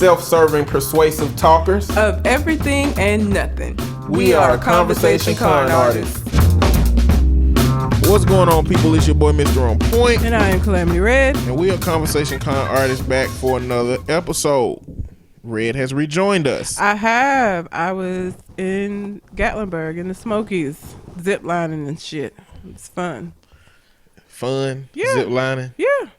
self-serving, persuasive talkers of everything and nothing. We are Conversation Con Artists. What's going on, people? It's your boy, Mr. On Point. And I am Calamity Red. And we are Conversation Con Artists back for another episode. Red has rejoined us. I have. I was in Gatlinburg in the Smokies, ziplining and shit. It's fun. Fun? Yeah. Ziplining? Yeah.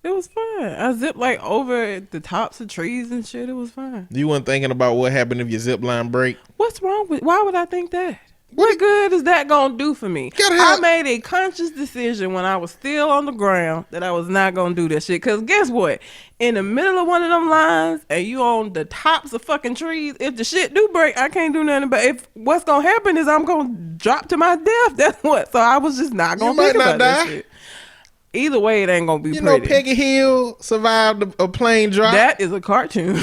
It was fun. I zipped like over the tops of trees and shit. It was fun. You weren't thinking about what happened if your zip line break? What's wrong with? Why would I think that? What good is that gonna do for me? I made a conscious decision when I was still on the ground that I was not gonna do that shit. Cause guess what? In the middle of one of them lines and you on the tops of fucking trees, if the shit do break, I can't do nothing. But if what's gonna happen is I'm gonna drop to my death. That's what. So I was just not gonna think about that shit. Either way, it ain't gonna be pretty. You know Peggy Hill survived a plane drop? That is a cartoon.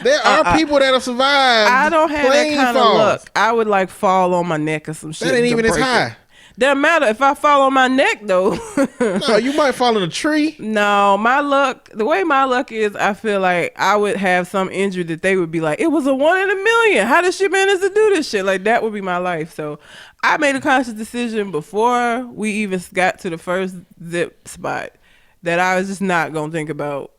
There are people that have survived. I don't have that kind of luck. I would like fall on my neck or some shit. That ain't even as high. Doesn't matter if I fall on my neck though. No, you might fall in a tree. No, my luck, the way my luck is, I feel like I would have some injury that they would be like, it was a 1 in a million. How does she manage to do this shit? Like that would be my life. So I made a conscious decision before we even got to the first zip spot that I was just not gonna think about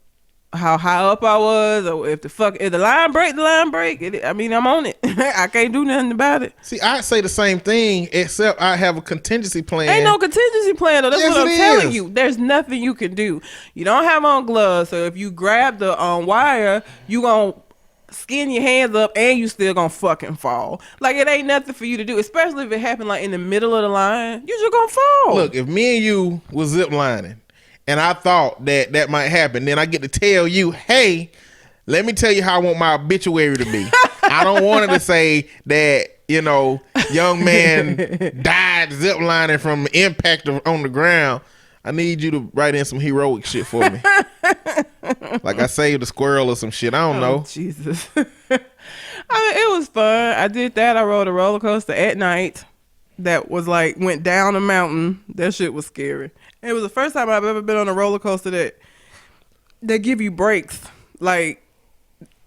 how high up I was, or if the line break, I'm on it. I can't do nothing about it. See, I say the same thing, except I have a contingency plan. Ain't no contingency plan though. That's yes, what I'm telling you. There's nothing you can do. You don't have on gloves, so if you grab the wire, you gonna skin your hands up and you still gonna fucking fall. Like it ain't nothing for you to do, especially if it happened like in the middle of the line. You just gonna fall. Look, if me and you was zip lining, and I thought that might happen, then I get to tell you, hey, let me tell you how I want my obituary to be. I don't want it to say that, young man died ziplining from impact on the ground. I need you to write in some heroic shit for me. Like I saved a squirrel or some shit. I don't know. Jesus. I mean, it was fun. I did that. I rode a roller coaster at night that was like, went down a mountain. That shit was scary. It was the first time I've ever been on a roller coaster that they give you brakes. Like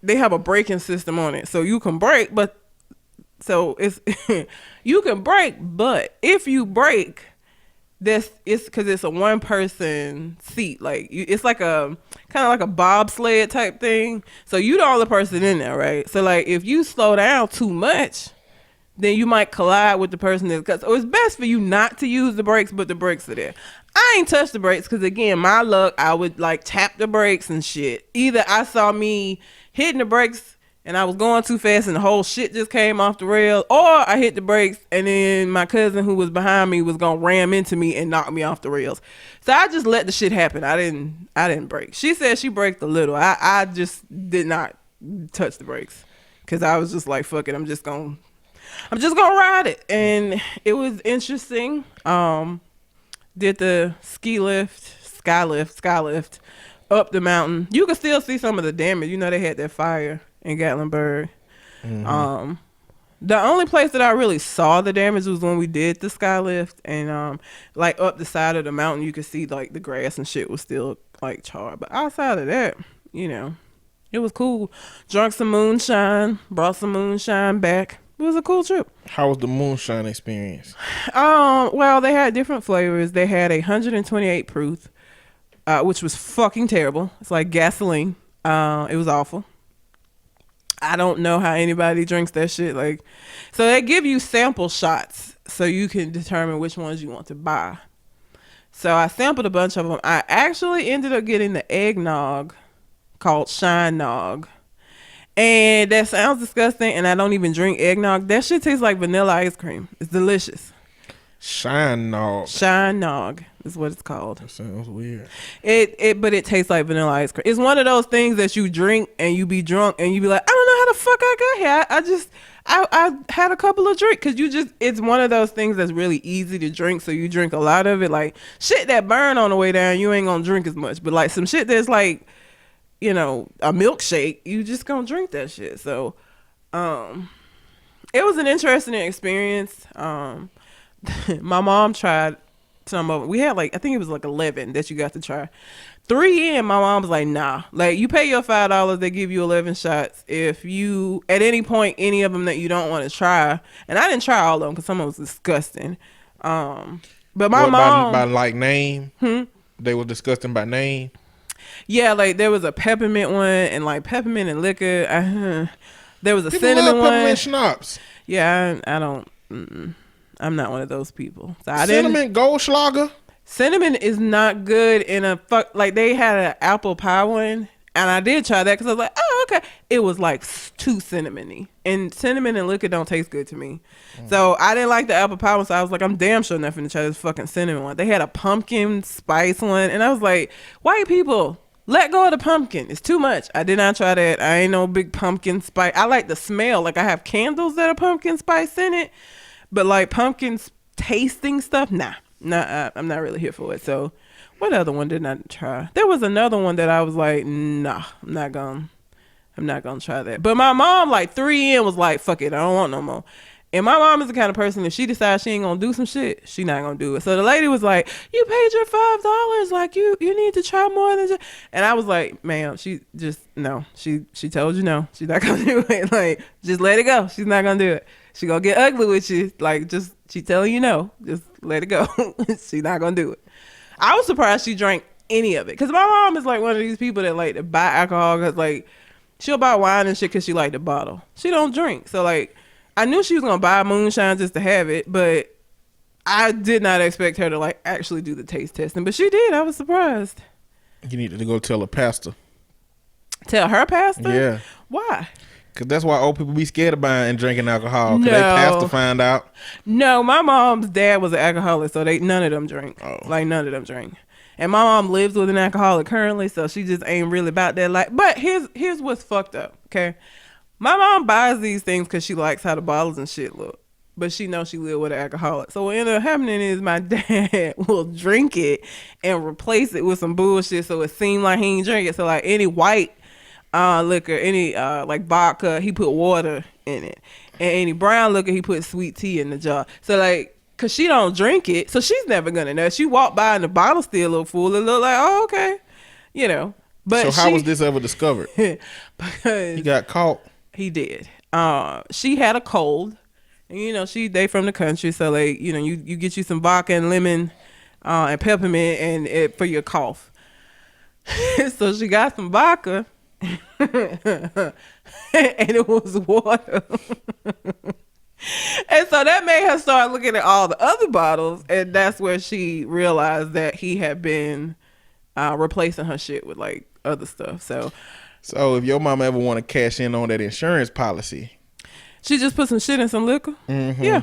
they have a braking system on it, so you can brake. But so it's you can brake, but if you brake, it's because it's a 1-person seat. Like it's like a kind of like a bobsled type thing. So you the only person in there, right? So like if you slow down too much, then you might collide with the person that's. So it's best for you not to use the brakes, but the brakes are there. I ain't touched the brakes because, again, my luck, I would, like, tap the brakes and shit. Either I saw me hitting the brakes and I was going too fast and the whole shit just came off the rail, or I hit the brakes and then my cousin who was behind me was going to ram into me and knock me off the rails. So I just let the shit happen. I didn't brake. She said she braked a little. I just did not touch the brakes because I was just like, fuck it, I'm just going to ride it. And it was interesting. Did the skylift up the mountain. You could still see some of the damage. They had that fire in Gatlinburg. Mm-hmm. The only place that I really saw the damage was when we did the skylift, and like up the side of the mountain, you could see like the grass and shit was still like charred. But outside of that, it was cool. Drunk some moonshine, brought some moonshine back. It was a cool trip. How was the moonshine experience? Well, they had different flavors. They had 128 proof, which was fucking terrible. It's like gasoline. It was awful. I don't know how anybody drinks that shit. Like, so they give you sample shots so you can determine which ones you want to buy. So I sampled a bunch of them. I actually ended up getting the eggnog called Shine Nog. And that sounds disgusting, and I don't even drink eggnog. That shit tastes like vanilla ice cream. It's delicious. Shine Nog. Shine Nog is what it's called. That sounds weird. But it tastes like vanilla ice cream. It's one of those things that you drink and you be drunk and you be like, I don't know how the fuck I got here. I had a couple of drinks because it's one of those things that's really easy to drink. So you drink a lot of it. Like shit that burn on the way down, you ain't gonna drink as much. But like some shit that's like, a milkshake, you just gonna drink that shit. So it was an interesting experience. My mom tried some of it. We had I think it was 11 that you got to try. 3 in, my mom was like, nah. Like, you pay your $5, they give you 11 shots. If you, at any point, any of them that you don't want to try, and I didn't try all of them because some of them was disgusting. But my mom. By like name? They were disgusting by name? Yeah, like, there was a peppermint one, and like peppermint and liquor. There was a People cinnamon love one. peppermint schnapps. Yeah, I don't. I'm not one of those people. So Cinnamon Goldschlager? Cinnamon is not good in a like they had an apple pie one, and I did try that because I was like, oh, okay. It was like too cinnamony, and cinnamon and liquor don't taste good to me. So I didn't like the apple pie one, so I was like, I'm damn sure not finna try this fucking cinnamon one. They had a pumpkin spice one, and I was like, white people, let go of the pumpkin. It's too much. I did not try that. I ain't no big pumpkin spice. I like the smell. Like, I have candles that are pumpkin spice in it, but like pumpkin tasting stuff, nah. I'm not really here for it. So what other one did I try? There was another one that I was like, nah, I'm not gonna try that. But my mom, like 3 in, was like, fuck it, I don't want no more. And my mom is the kind of person, if she decides she ain't gonna do some shit, she not gonna do it. So the lady was like, you paid your $5, like you need to try more than just. And I was like, ma'am, she just no. She told you no. She's not gonna do it. Like, just let it go. She's not gonna do it. She gonna get ugly with you. Like, just she telling you no. Just let it go. She's not gonna do it. I was surprised she drank any of it, because my mom is like one of these people that like to buy alcohol because like she'll buy wine and shit because she like the bottle. She don't drink. So like, I knew she was gonna buy moonshine just to have it, but I did not expect her to like actually do the taste testing. But she did. I was surprised. You need to go tell a pastor. Tell her pastor? Yeah. Why? Because that's why old people be scared of buying and drinking alcohol. Because No. they pastor find out. No, my mom's dad was an alcoholic, so none of them drink. Oh. Like, none of them drink. And my mom lives with an alcoholic currently, so she just ain't really about that life. But here's what's fucked up, okay? My mom buys these things because she likes how the bottles and shit look. But she knows she live with an alcoholic. So what ended up happening is my dad will drink it and replace it with some bullshit so it seemed like he ain't drink it. So like any white liquor, any like vodka, he put water in it. And any brown liquor, he put sweet tea in the jar. So like, cause she don't drink it, so she's never gonna know. She walked by and the bottle still look full. It look like, oh, okay, you know. But so how was this ever discovered? Because He got caught. he did. She had a cold, and you know they from the country, so like you know you get you some vodka and lemon, and peppermint and for your cough. So she got some vodka, and it was water. And so that made her start looking at all the other bottles, and that's where she realized that he had been replacing her shit with like other stuff. So if your mama ever want to cash in on that insurance policy, she just put some shit in some liquor. Mm-hmm. Yeah,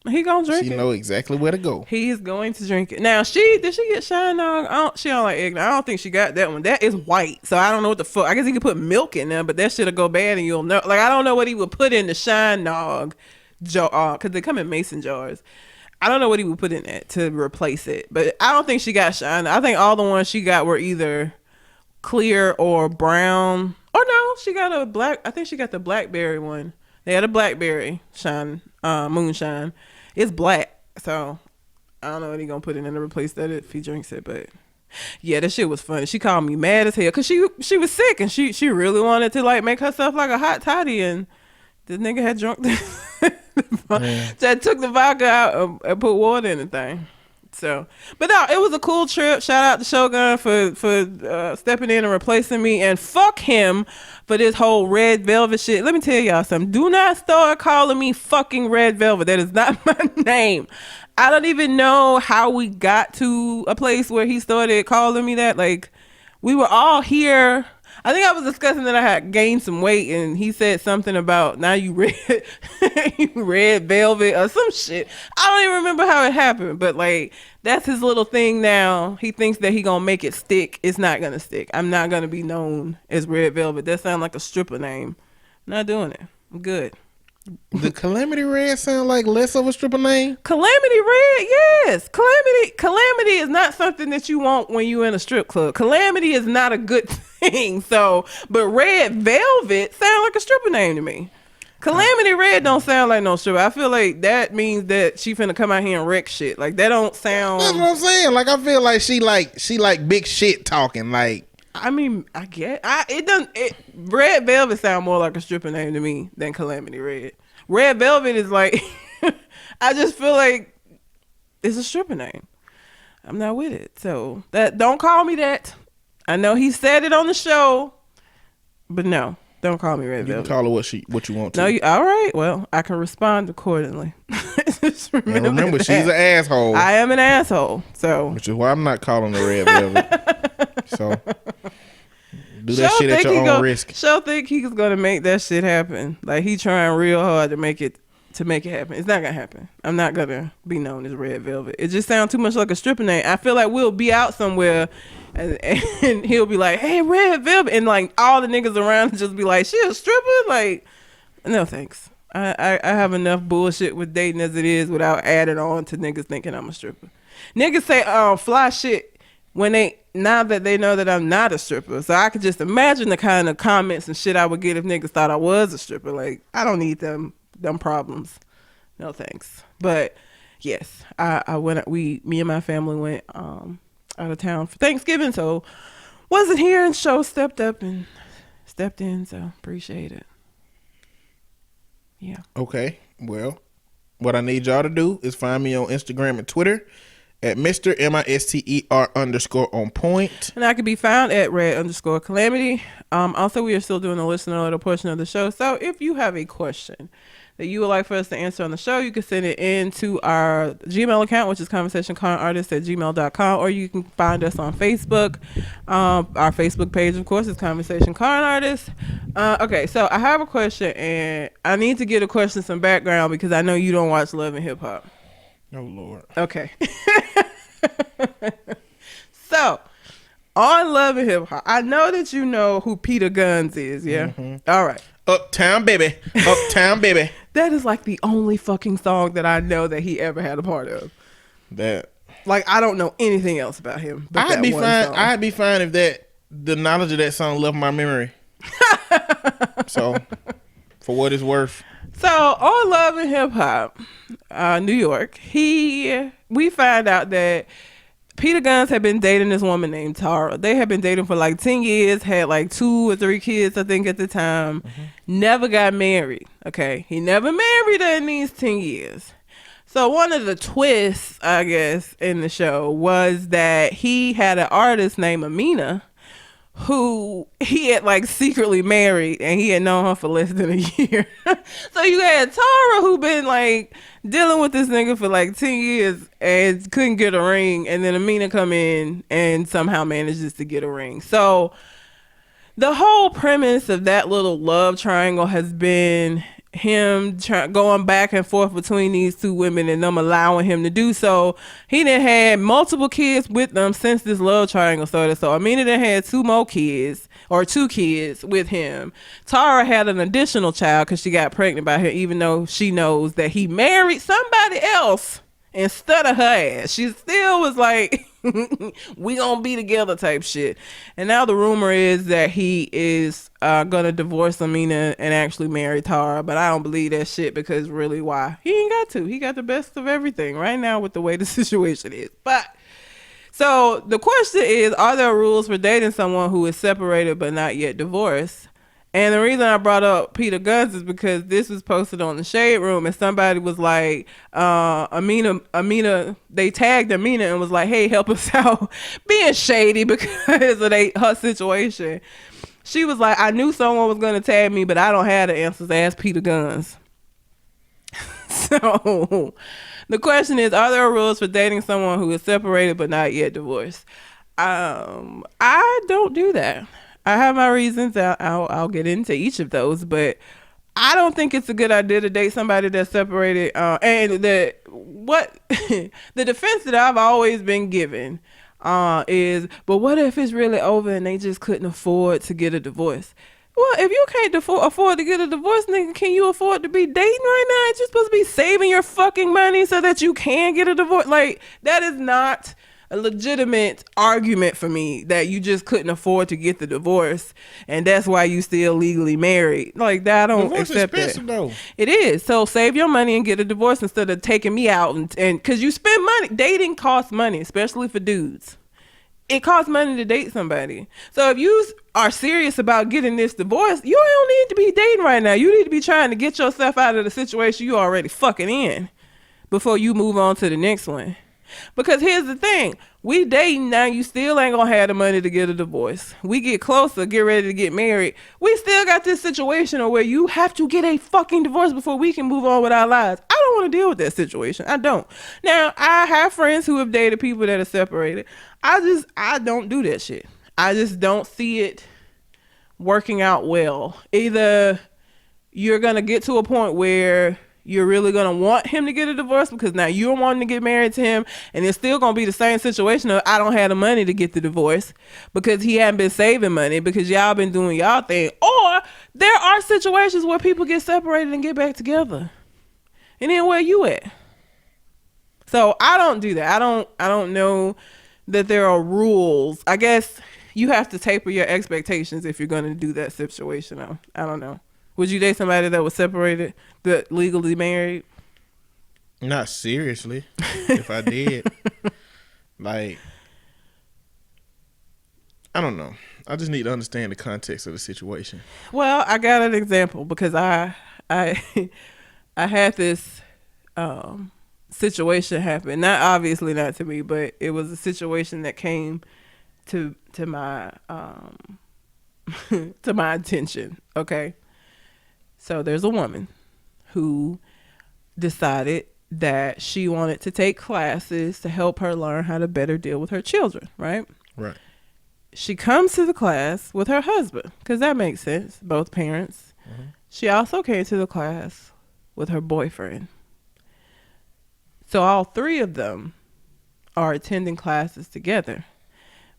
he gonna drink it. She know exactly where to go. He is going to drink it. Now, did she get Shine Dog? She don't like egg. I don't think she got that one. That is white, so I don't know what the fuck. I guess he could put milk in there, but that shit'll go bad, and you'll know. Like, I don't know what he would put in the Shine Dog jar, because they come in mason jars. I don't know what he would put in that to replace it, but I don't think she got Shine. I think all the ones she got were either clear or brown. Or no, she got a black. I think she got the blackberry one. They had a blackberry moonshine. It's black, so I don't know what he gonna put in to replace that if he drinks it. But yeah, that shit was funny. She called me mad as hell because she was sick and she really wanted to like make herself like a hot toddy, and the nigga had drunk that took the vodka out and put water in the thing. So, but no, it was a cool trip. Shout out to Shogun for stepping in and replacing me, and fuck him for this whole Red Velvet shit. Let me tell y'all something. Do not start calling me fucking Red Velvet. That is not my name. I don't even know how we got to a place where he started calling me that. Like, we were all here. I think I was discussing that I had gained some weight, and he said something about now you red velvet or some shit. I don't even remember how it happened, but like that's his little thing now. He thinks that he gonna make it stick. It's not gonna stick. I'm not gonna be known as Red Velvet. That sounds like a stripper name. I'm not doing it. I'm good. The Calamity Red sound like less of a stripper name? Calamity Red, yes. Calamity is not something that you want when you in a strip club. Calamity is not a good thing. So, but Red Velvet sound like a stripper name to me. Calamity Red don't sound like no stripper. I feel like that means that she finna come out here and wreck shit. Like that don't sound. That's what I'm saying. Like I feel like she like big shit talking. Like I mean, I get it doesn't. Red Velvet sound more like a stripper name to me than Calamity Red. Red Velvet is like, I just feel like it's a stripper name. I'm not with it. So that don't call me that. I know he said it on the show, but no. Don't call me Red Velvet. You can call her what you want to. No, all right. Well, I can respond accordingly. Just remember she's an asshole. I am an asshole. So, which is why I'm not calling her Red Velvet. So, do that shit at your own risk. She'll think he's gonna make that shit happen. Like he trying real hard to make it happen. It's not gonna happen. I'm not gonna be known as Red Velvet. It just sounds too much like a stripper name. I feel like we'll be out somewhere. And he'll be like, hey, Red Velvet. And like all the niggas around just be like, she a stripper? Like, no thanks. I have enough bullshit with dating as it is without adding on to niggas thinking I'm a stripper. Niggas say fly shit now that they know that I'm not a stripper. So I could just imagine the kind of comments and shit I would get if niggas thought I was a stripper. Like, I don't need them problems. No thanks. But yes, me and my family went out of town for Thanksgiving, so wasn't here, and show stepped in, so appreciate it. Yeah. Okay. Well, what I need y'all to do is find me on Instagram and Twitter at Mr. MISTER_on-point. And I can be found at red_calamity. Also, we are still doing the listener letter portion of the show, so if you have a question that you would like for us to answer on the show, you can send it in to our Gmail account, which is conversationconartist@gmail.com, or you can find us on Facebook. Our Facebook page, of course, is Conversation Con Artist. Okay, so I have a question, and I need to give a question some background because I know you don't watch Love and Hip Hop. Oh, Lord. Okay. So, on Love and Hip Hop, I know that you know who Peter Guns is, yeah? Mm-hmm. All right. Uptown baby. Uptown baby. That is like the only fucking song that I know that he ever had a part of. That. Like, I don't know anything else about him. I'd be fine if the knowledge of that song left my memory. So, for what it's worth. So, on Love and Hip Hop, New York, we find out that Peter Guns had been dating this woman named Tara. They had been dating for like 10 years, had like 2 or 3 kids, I think, at the time. Mm-hmm. Never got married, okay? He never married her in these 10 years. So one of the twists, I guess, in the show was that he had an artist named Amina who he had like secretly married, and he had known her for less than a year. So you had Tara, who been like dealing with this nigga for like 10 years and couldn't get a ring, and then Amina come in and somehow manages to get a ring. So the whole premise of that little love triangle has been him going back and forth between these 2 women and them allowing him to do so. He done had multiple kids with them since this love triangle started. So Amina done had 2 kids with him. Tara had an additional child because she got pregnant by him, even though she knows that he married somebody else instead of her ass. She still was like, we gonna be together type shit. And now the rumor is that he is gonna divorce Amina and actually marry Tara, but I don't believe that shit, because really, why? He ain't got to. He got the best of everything right now with the way the situation is. But so the question is, are there rules for dating someone who is separated but not yet divorced? And the reason I brought up Peter Guns is because this was posted on the Shade Room, and somebody was like, Amina, they tagged Amina and was like, hey, help us out, being shady because of her situation. She was like, I knew someone was going to tag me, but I don't have the answers. Ask Peter Guns. So the question is, are there rules for dating someone who is separated but not yet divorced? I don't do that. I have my reasons. I'll get into each of those, but I don't think it's a good idea to date somebody that's separated. And the defense that I've always been given is, but what if it's really over and they just couldn't afford to get a divorce? Well, if you can't afford to get a divorce, nigga, can you afford to be dating right now? You're supposed to be saving your fucking money so that you can get a divorce. Like, that is not legitimate argument for me that you just couldn't afford to get the divorce, and that's why you still legally married. Like that, I don't Divorce accept expensive, that. though. It is. So save your money and get a divorce instead of taking me out and because you spend money. Dating costs money, especially for dudes. It costs money to date somebody. So if you are serious about getting this divorce, you don't need to be dating right now. You need to be trying to get yourself out of the situation you already fucking in before you move on to the next one. Because here's the thing. We dating now, you still ain't gonna have the money to get a divorce. We get closer, get ready to get married. We still got this situation where you have to get a fucking divorce before we can move on with our lives. I don't want to deal with that situation. I don't. Now, I have friends who have dated people that are separated. I don't do that shit. I just don't see it working out well. Either you're gonna get to a point where you're really going to want him to get a divorce because now you're wanting to get married to him, and it's still going to be the same situation of I don't have the money to get the divorce because he hadn't been saving money because y'all been doing y'all thing. Or there are situations where people get separated and get back together. And then where you at? So I don't do that. I don't know that there are rules. I guess you have to taper your expectations if you're going to do that situation. I don't know. Would you date somebody that was separated but legally married? Not seriously. If I did, like, I don't know. I just need to understand the context of the situation. Well, I got an example because I had this situation happen. Not obviously not to me, but it was a situation that came to my to my attention. Okay. So there's a woman who decided that she wanted to take classes to help her learn how to better deal with her children, right? Right. She comes to the class with her husband, because that makes sense, both parents. Mm-hmm. She also came to the class with her boyfriend. So all three of them are attending classes together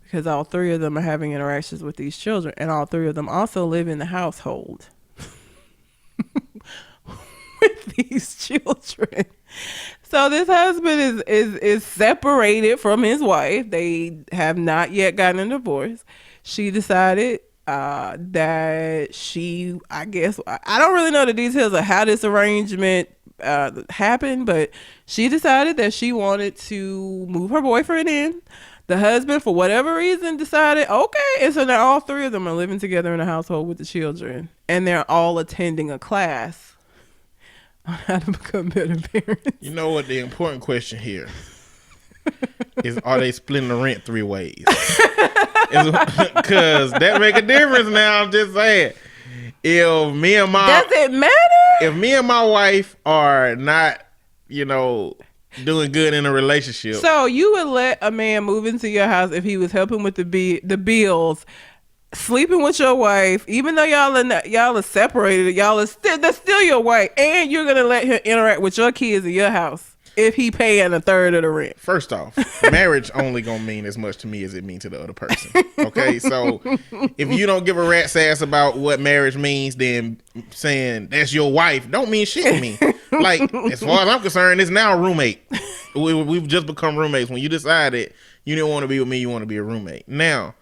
because all three of them are having interactions with these children, and all three of them also live in the household with these children. So this husband is separated from his wife. They have not yet gotten a divorce. She decided that she, I guess, I don't really know the details of how this arrangement happened, but she decided that she wanted to move her boyfriend in. The husband, for whatever reason, decided, okay. And so now all three of them are living together in a household with the children. And they're all attending a class on how to become better parents. You know what? The important question here is, are they splitting the rent 3 ways? Because that make a difference now. I'm just saying. Does it matter? If me and my wife are not, doing good in a relationship. So you would let a man move into your house if he was helping with the bills, sleeping with your wife, even though y'all are separated, that's still your wife, and you're gonna let him interact with your kids in your house if he paying a third of the rent? First off, marriage only gonna mean as much to me as it means to the other person. Okay, so if you don't give a rat's ass about what marriage means, then saying that's your wife don't mean shit to me. Like, as far as I'm concerned, it's now a roommate. We've just become roommates. When you decided you didn't want to be with me, you want to be a roommate. Now,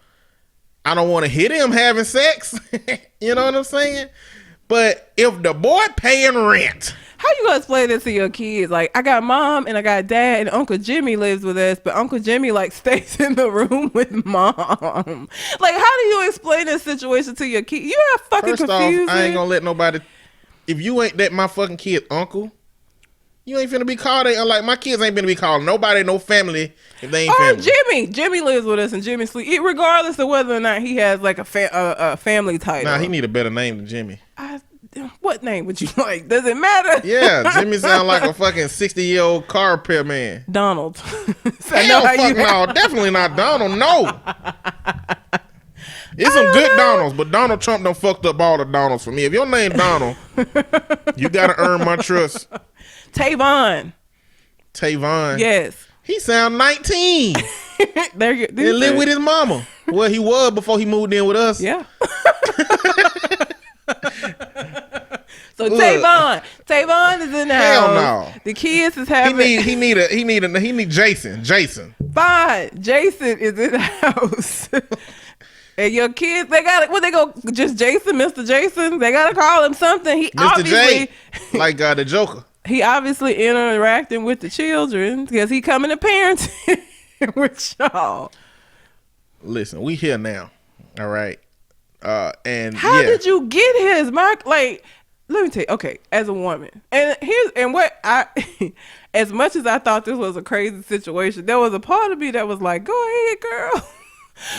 I don't want to hit him having sex. You know what I'm saying? But if the boy paying rent, how you gonna explain this to your kids? Like, I got mom and I got dad and Uncle Jimmy lives with us, but Uncle Jimmy stays in the room with mom. Like, how do you explain this situation to your kids? You are fucking confused. I ain't gonna let nobody. If you ain't that my fucking kid uncle, you ain't finna be called. Like, my kids ain't finna be called nobody, no family if they ain't family. Jimmy lives with us, and Jimmy sleep regardless of whether or not he has like a family title. Nah, he need a better name than Jimmy. What name would you like? Does it matter? Yeah, Jimmy sound like a fucking 60-year-old car repairman. Donald. Hell fuck no, definitely not Donald. No. It's some good Donalds, but Donald Trump done fucked up all the Donalds for me. If your name Donald, you gotta earn my trust. Tavon. Yes. He sound 19. They live with his mama. Well, he was before he moved in with us. Yeah. So Tavon is in the house. Hell no. The kids is having. He need Jason. Fine. Jason is in the house. And your kids, they got what they go just Jason, Mr. Jason. They gotta call him something. He Mr. obviously J, like the Joker. He obviously interacting with the children because he coming to parenting with y'all. Listen, we here now. All right. And how did you get his Mark? Like, let me tell you. Okay, as a woman, and what I, as much as I thought this was a crazy situation, there was a part of me that was like, "Go ahead, girl."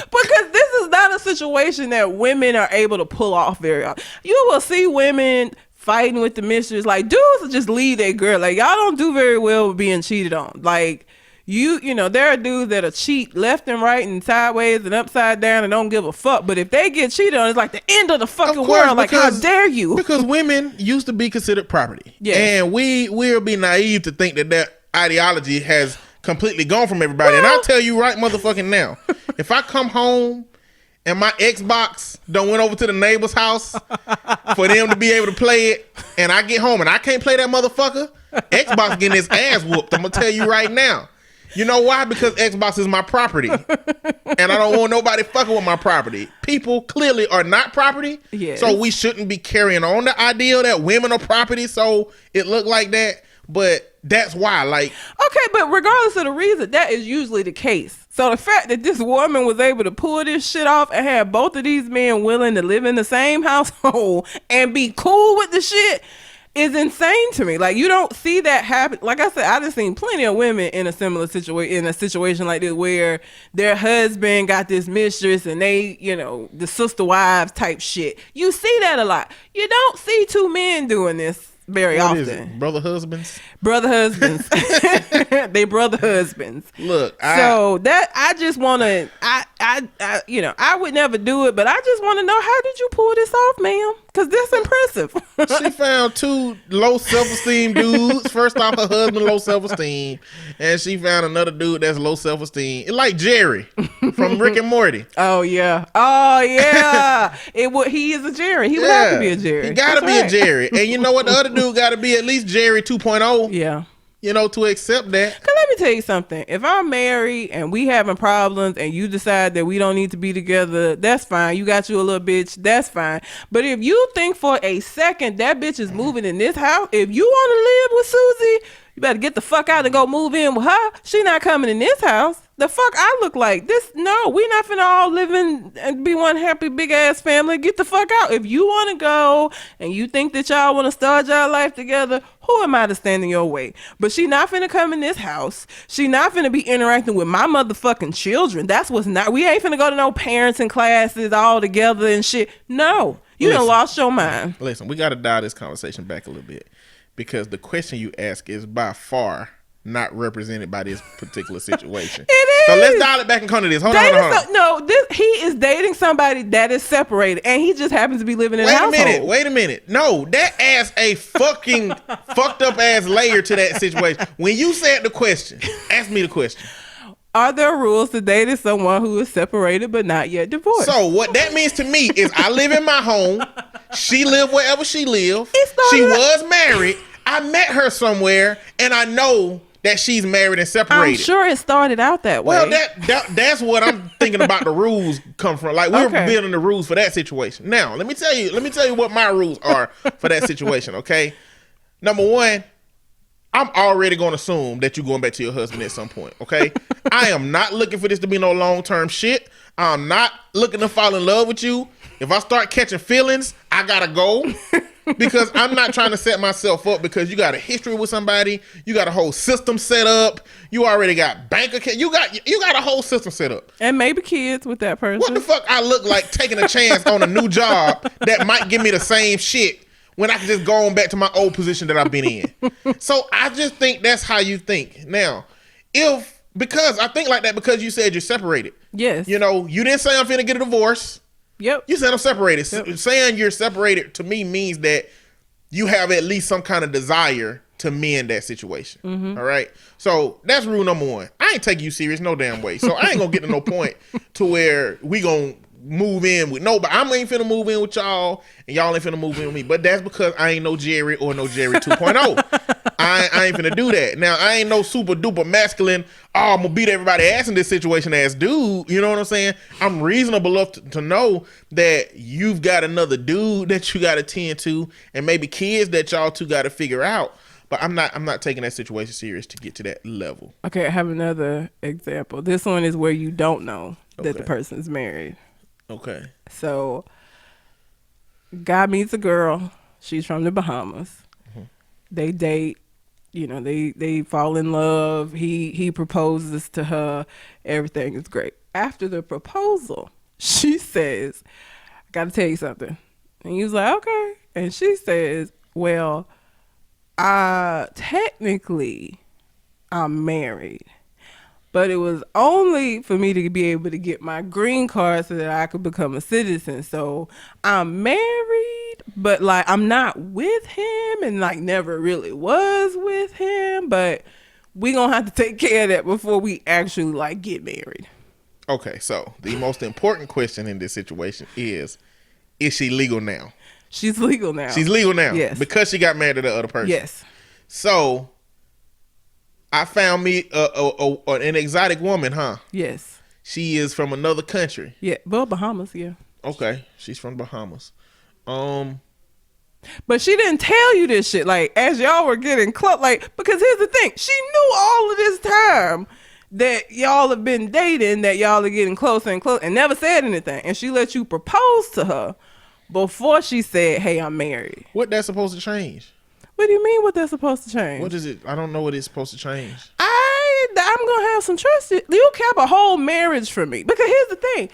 Because this is not a situation that women are able to pull off very often. You will see women fighting with the mistress. Like, dudes will just leave their girl. Like, y'all don't do very well with being cheated on. Like, you know, there are dudes that'll cheat left and right and sideways and upside down and don't give a fuck. But if they get cheated on, it's like the end of the fucking world. Like, how dare you? Because women used to be considered property. Yeah. And we'll be naive to think that ideology has completely gone from everybody. Well, and I'll tell you right motherfucking now, if I come home and my Xbox done went over to the neighbor's house for them to be able to play it, and I get home and I can't play that motherfucker, Xbox getting his ass whooped. I'm gonna tell you right now. You know why? Because Xbox is my property. And I don't want nobody fucking with my property. People clearly are not property. Yes. So we shouldn't be carrying on the idea that women are property, so it look like that. But that's why, like... Okay, but regardless of the reason, that is usually the case. So the fact that this woman was able to pull this shit off and have both of these men willing to live in the same household and be cool with the shit is insane to me. Like, you don't see that happen. Like I said, I just seen plenty of women in a similar situation, in a situation like this, where their husband got this mistress and they, you know, the sister wives type shit. You see that a lot. You don't see two men doing this very often. Is it? Brother husbands? Brother husbands. They brother husbands. Look, so that I just want to, I, you know, I would never do it, but I just want to know, how did you pull this off, ma'am? Because that's impressive. She found two low self-esteem dudes. First off, her husband low self-esteem, and she found another dude that's low self-esteem. Like Jerry from Rick and Morty. Oh yeah, he is a Jerry. He would have to be a Jerry. He gotta be a Jerry. And you know what? The other dude gotta be at least Jerry 2.0. Yeah. You know, to accept that. Cause let me tell you something. If I'm married and we having problems and you decide that we don't need to be together, that's fine. You got you a little bitch, that's fine. But if you think for a second that bitch is moving in this house, if you want to live with Susie, you better get the fuck out and go move in with her. She not coming in this house. The fuck I look like this? No, we not finna all live in and be one happy big ass family. Get the fuck out. If you want to go and you think that y'all want to start y'all life together, who am I to stand in your way? But she not finna come in this house. She not finna be interacting with my motherfucking children. That's what's not. We ain't finna go to no parenting classes all together and shit. No, you done lost your mind. Listen, we got to dial this conversation back a little bit, because the question you ask is by far not represented by this particular situation. It is. So let's dial it back and come to this. Hold on. He is dating somebody that is separated, and he just happens to be living in a household. Wait a minute. No, that adds a fucking fucked up ass layer to that situation. When you said the question, ask me the question. Are there rules to dating someone who is separated but not yet divorced? So what that means to me is I live in my home. She lived wherever she lived. She was married. I met her somewhere, and I know that she's married and separated. I'm sure it started out that way. Well, that's what I'm thinking about. The rules come from. Like, we're building the rules for that situation. Now, let me tell you what my rules are for that situation. Okay, number one, I'm already going to assume that you're going back to your husband at some point. Okay, I am not looking for this to be no long-term shit. I'm not looking to fall in love with you. If I start catching feelings, I gotta go. Because I'm not trying to set myself up, because you got a history with somebody, you got a whole system set up, you already got bank account, you got a whole system set up, and maybe kids with that person. What the fuck I look like taking a chance on a new job that might give me the same shit when I can just go on back to my old position that I've been in? So I just think that's how you think. Now, because I think like that because you said you're separated. Yes. You know, you didn't say I'm finna get a divorce. Yep. You said I'm separated. Yep. Saying you're separated to me means that you have at least some kind of desire to mend that situation. Mm-hmm. All right. So that's rule number one. I ain't taking you serious no damn way. So I ain't gonna get to no point to where we gonna move in with nobody. I ain't finna move in with y'all, and y'all ain't finna move in with me. But that's because I ain't no Jerry or no Jerry 2.0. I ain't finna do that. Now, I ain't no super duper masculine, I'm gonna beat everybody ass in this situation ass dude. You know what I'm saying? I'm reasonable enough to know that you've got another dude that you gotta tend to, and maybe kids that y'all two gotta figure out. But I'm not taking that situation serious to get to that level. Okay, I have another example. This one is where you don't know that the person's married. Okay. So, guy meets a girl. She's from the Bahamas. Mm-hmm. They date. You know, they fall in love. He proposes to her. Everything is great. After the proposal, she says, I got to tell you something. And he was like, okay. And she says, well, technically, I'm married. But it was only for me to be able to get my green card so that I could become a citizen. So I'm married, but like I'm not with him and like never really was with him. But we gonna have to take care of that before we actually like get married. Okay, so the most important question in this situation is she legal now? She's legal now. She's legal now? Yes. Because she got married to the other person? Yes. So I found me an exotic woman, huh? Yes. She is from another country. Yeah, well, Bahamas, yeah. Okay, she's from Bahamas. But she didn't tell you this shit, like, as y'all were getting close, like, because here's the thing. She knew all of this time that y'all have been dating, that y'all are getting closer and closer, and never said anything. And she let you propose to her before she said, hey, I'm married. What that's supposed to change? What do you mean what that's supposed to change? What is it? I don't know what it's supposed to change. I'm going to have some trust. You kept a whole marriage from me. Because here's the thing.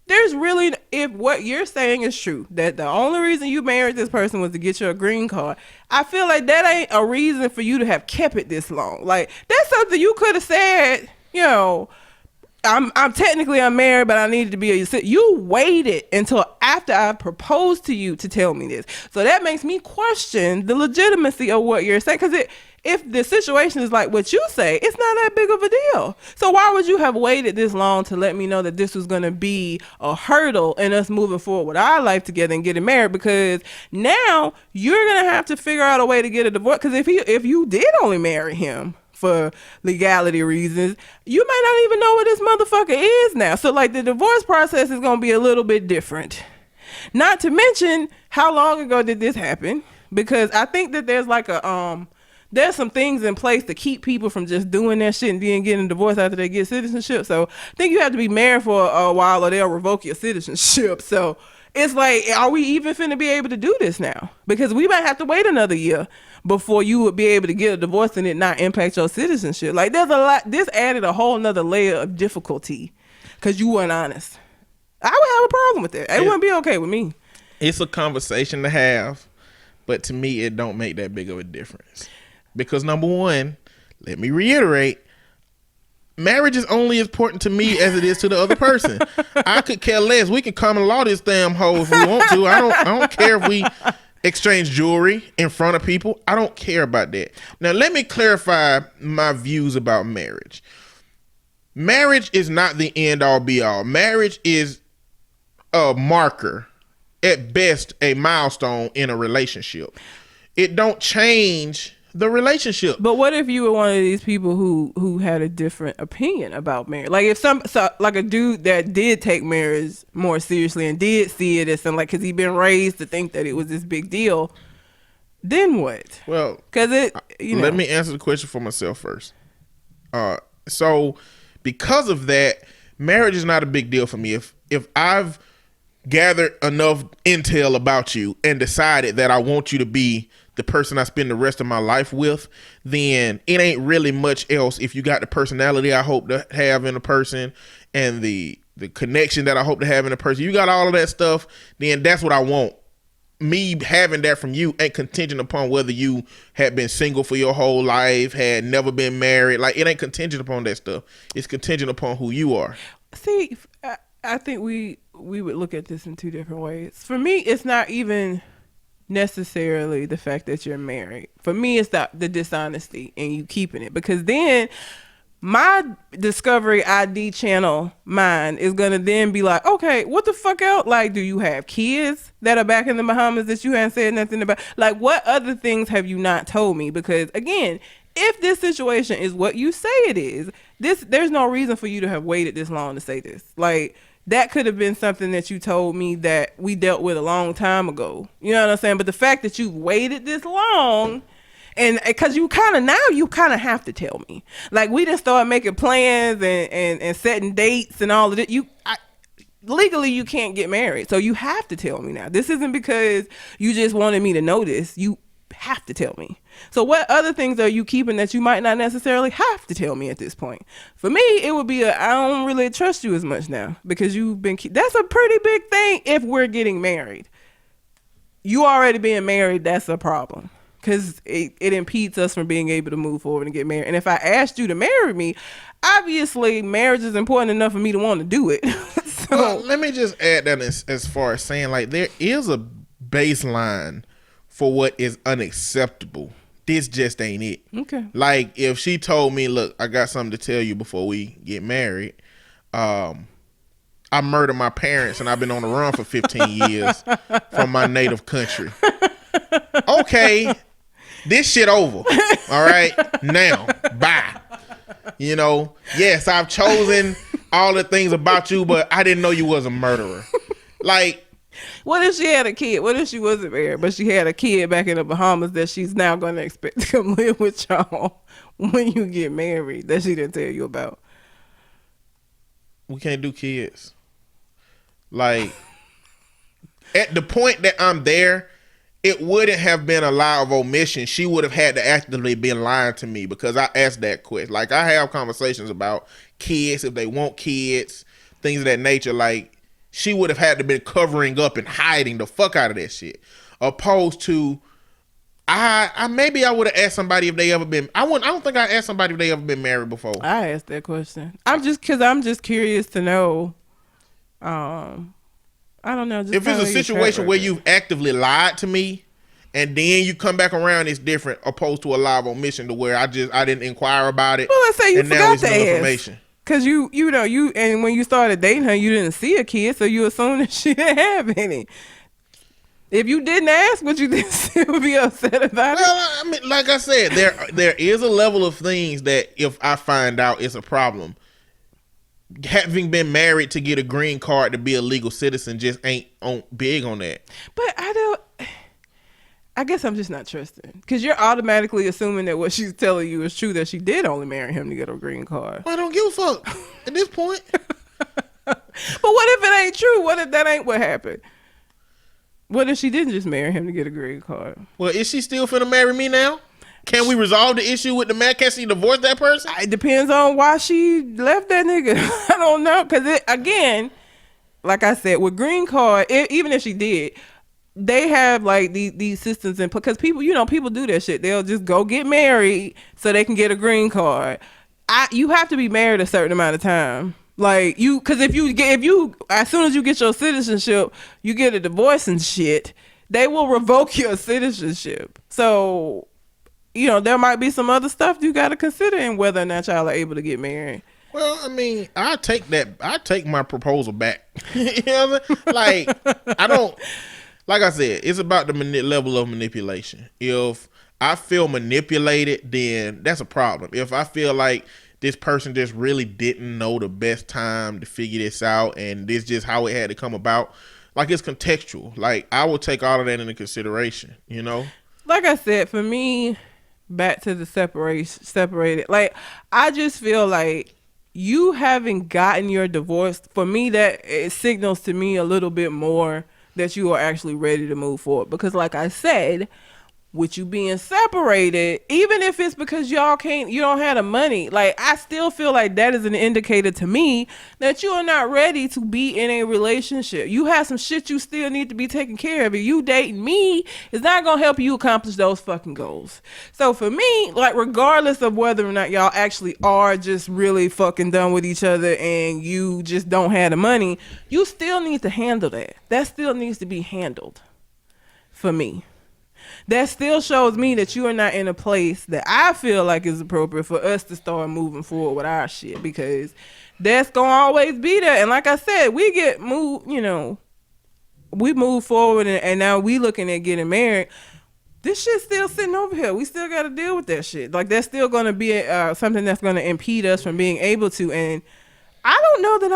There's really, if what you're saying is true, that the only reason you married this person was to get you a green card, I feel like that ain't a reason for you to have kept it this long. Like, that's something you could have said, you know, I'm technically married, but I needed to be a citizen. You waited until after I proposed to you to tell me this. So that makes me question the legitimacy of what you're saying. Because if the situation is like what you say, it's not that big of a deal. So why would you have waited this long to let me know that this was going to be a hurdle in us moving forward with our life together and getting married? Because now you're going to have to figure out a way to get a divorce. Because if you did only marry him for legality reasons, you might not even know what this motherfucker is now. So like the divorce process is going to be a little bit different. Not to mention, how long ago did this happen? Because I think that there's like there's some things in place to keep people from just doing that shit and then getting divorced after they get citizenship. So I think you have to be married for a while or they'll revoke your citizenship. So it's like, are we even finna be able to do this now? Because we might have to wait another year before you would be able to get a divorce and it not impact your citizenship. Like there's a lot, this added a whole nother layer of difficulty because you weren't honest. I would have a problem with that. It wouldn't be okay with me. It's a conversation to have, but to me, it don't make that big of a difference. Because number one, let me reiterate, marriage is only as important to me as it is to the other person. I could care less. We can common law this damn hoe if we want to. I don't care if we exchange jewelry in front of people. I don't care about that. Now, let me clarify my views about marriage. Marriage is not the end all be all. Marriage is a marker, at best, a milestone in a relationship. It don't change the relationship. But what if you were one of these people who had a different opinion about marriage? Like if like a dude that did take marriage more seriously and did see it as something, like, because he'd been raised to think that it was this big deal, then what? Well, because let me answer the question for myself first. So because of that, marriage is not a big deal for me. If I've gathered enough intel about you and decided that I want you to be the person I spend the rest of my life with, then it ain't really much else. If you got the personality I hope to have in a person and the connection that I hope to have in a person, you got all of that stuff, then that's what I want. Me having that from you ain't contingent upon whether you had been single for your whole life, had never been married. Like, it ain't contingent upon that stuff. It's contingent upon who you are. See, I think we would look at this in two different ways. For me, it's not even necessarily the fact that you're married. For me, it's the dishonesty and you keeping it, because then my Discovery ID channel, mine, is going to then be like, okay, what the fuck else? Like, do you have kids that are back in the Bahamas that you haven't said nothing about? Like, what other things have you not told me? Because, again, if this situation is what you say it is, there's no reason for you to have waited this long to say this. Like, that could have been something that you told me that we dealt with a long time ago. You know what I'm saying? But the fact that you waited this long... And because you kind of have to tell me. Like, we didn't start making plans and setting dates and all of it. Legally, you can't get married. So you have to tell me now. This isn't because you just wanted me to know this. You have to tell me. So what other things are you keeping that you might not necessarily have to tell me at this point? For me, it would be I don't really trust you as much now because you've been, that's a pretty big thing if we're getting married. You already being married, that's a problem. Because it impedes us from being able to move forward and get married. And if I asked you to marry me, obviously marriage is important enough for me to want to do it. So, well, let me just add that as far as saying, like, there is a baseline for what is unacceptable. This just ain't it. Okay. Like, if she told me, look, I got something to tell you before we get married. I murdered my parents and I've been on the run for 15 years from my native country. Okay. This shit over. All right. Now, bye. You know, yes, I've chosen all the things about you, but I didn't know you was a murderer. Like, what if she had a kid? What if she wasn't married, but she had a kid back in the Bahamas that she's now going to expect to come live with y'all when you get married that she didn't tell you about? We can't do kids. Like, at the point that I'm there, it wouldn't have been a lie of omission. She would have had to actively been lying to me because I asked that question. Like, I have conversations about kids, if they want kids, things of that nature. Like, she would have had to been covering up and hiding the fuck out of that shit. Opposed to, maybe I would have asked somebody if they ever been. I don't think I asked somebody if they ever been married before. I asked that question. I'm just curious to know. I don't know. Just if it's a situation where you've actively lied to me and then you come back around, it's different opposed to a lie of omission to where I didn't inquire about it. Well, let's say you forgot to ask. Information. Cause you and when you started dating her, you didn't see a kid, so you assumed that she didn't have any. If you didn't ask, would you then still be upset about it? Well, I mean, like I said, there is a level of things that if I find out it's a problem. Having been married to get a green card to be a legal citizen just ain't big on that. But I guess I'm just not trusting because you're automatically assuming that what she's telling you is true, that she did only marry him to get a green card. Well, I don't give a fuck at this point. But what if it ain't true? What if that ain't what happened? What if she didn't just marry him to get a green card? Well, is she still finna marry me now? Can we resolve the issue with the man? Can she divorce that person? It depends on why she left that nigga. I don't know. Because, again, like I said, with green card, even if she did, they have, like, these systems in place. Because people do that shit. They'll just go get married so they can get a green card. You have to be married a certain amount of time. Like, because if you, as soon as you get your citizenship, you get a divorce and shit, they will revoke your citizenship. So... there might be some other stuff you got to consider in whether or not y'all are able to get married. Well, I mean, I take my proposal back. You know what I mean? Like, I don't, like I said, it's about the level of manipulation. If I feel manipulated, then that's a problem. If I feel like this person just really didn't know the best time to figure this out and this just how it had to come about, like, it's contextual. Like, I will take all of that into consideration, Like I said, for me... back to the separated. Like, I just feel like you having gotten your divorce, for me, that it signals to me a little bit more that you are actually ready to move forward. Because like I said, with you being separated, even if it's because you don't have the money, like, I still feel like that is an indicator to me that you are not ready to be in a relationship. You have some shit you still need to be taking care of. And you dating me is not going to help you accomplish those fucking goals. So for me, like, regardless of whether or not y'all actually are just really fucking done with each other and you just don't have the money, you still need to handle that. That still needs to be handled for me. that still shows me that you are not in a place that I feel like is appropriate for us to start moving forward with our shit, because that's gonna always be there. And like I said, we get moved, we move forward, and now we looking at getting married. This shit's still sitting over here. We still got to deal with that shit. Like, that's still going to be something that's going to impede us from being able to. And I don't know that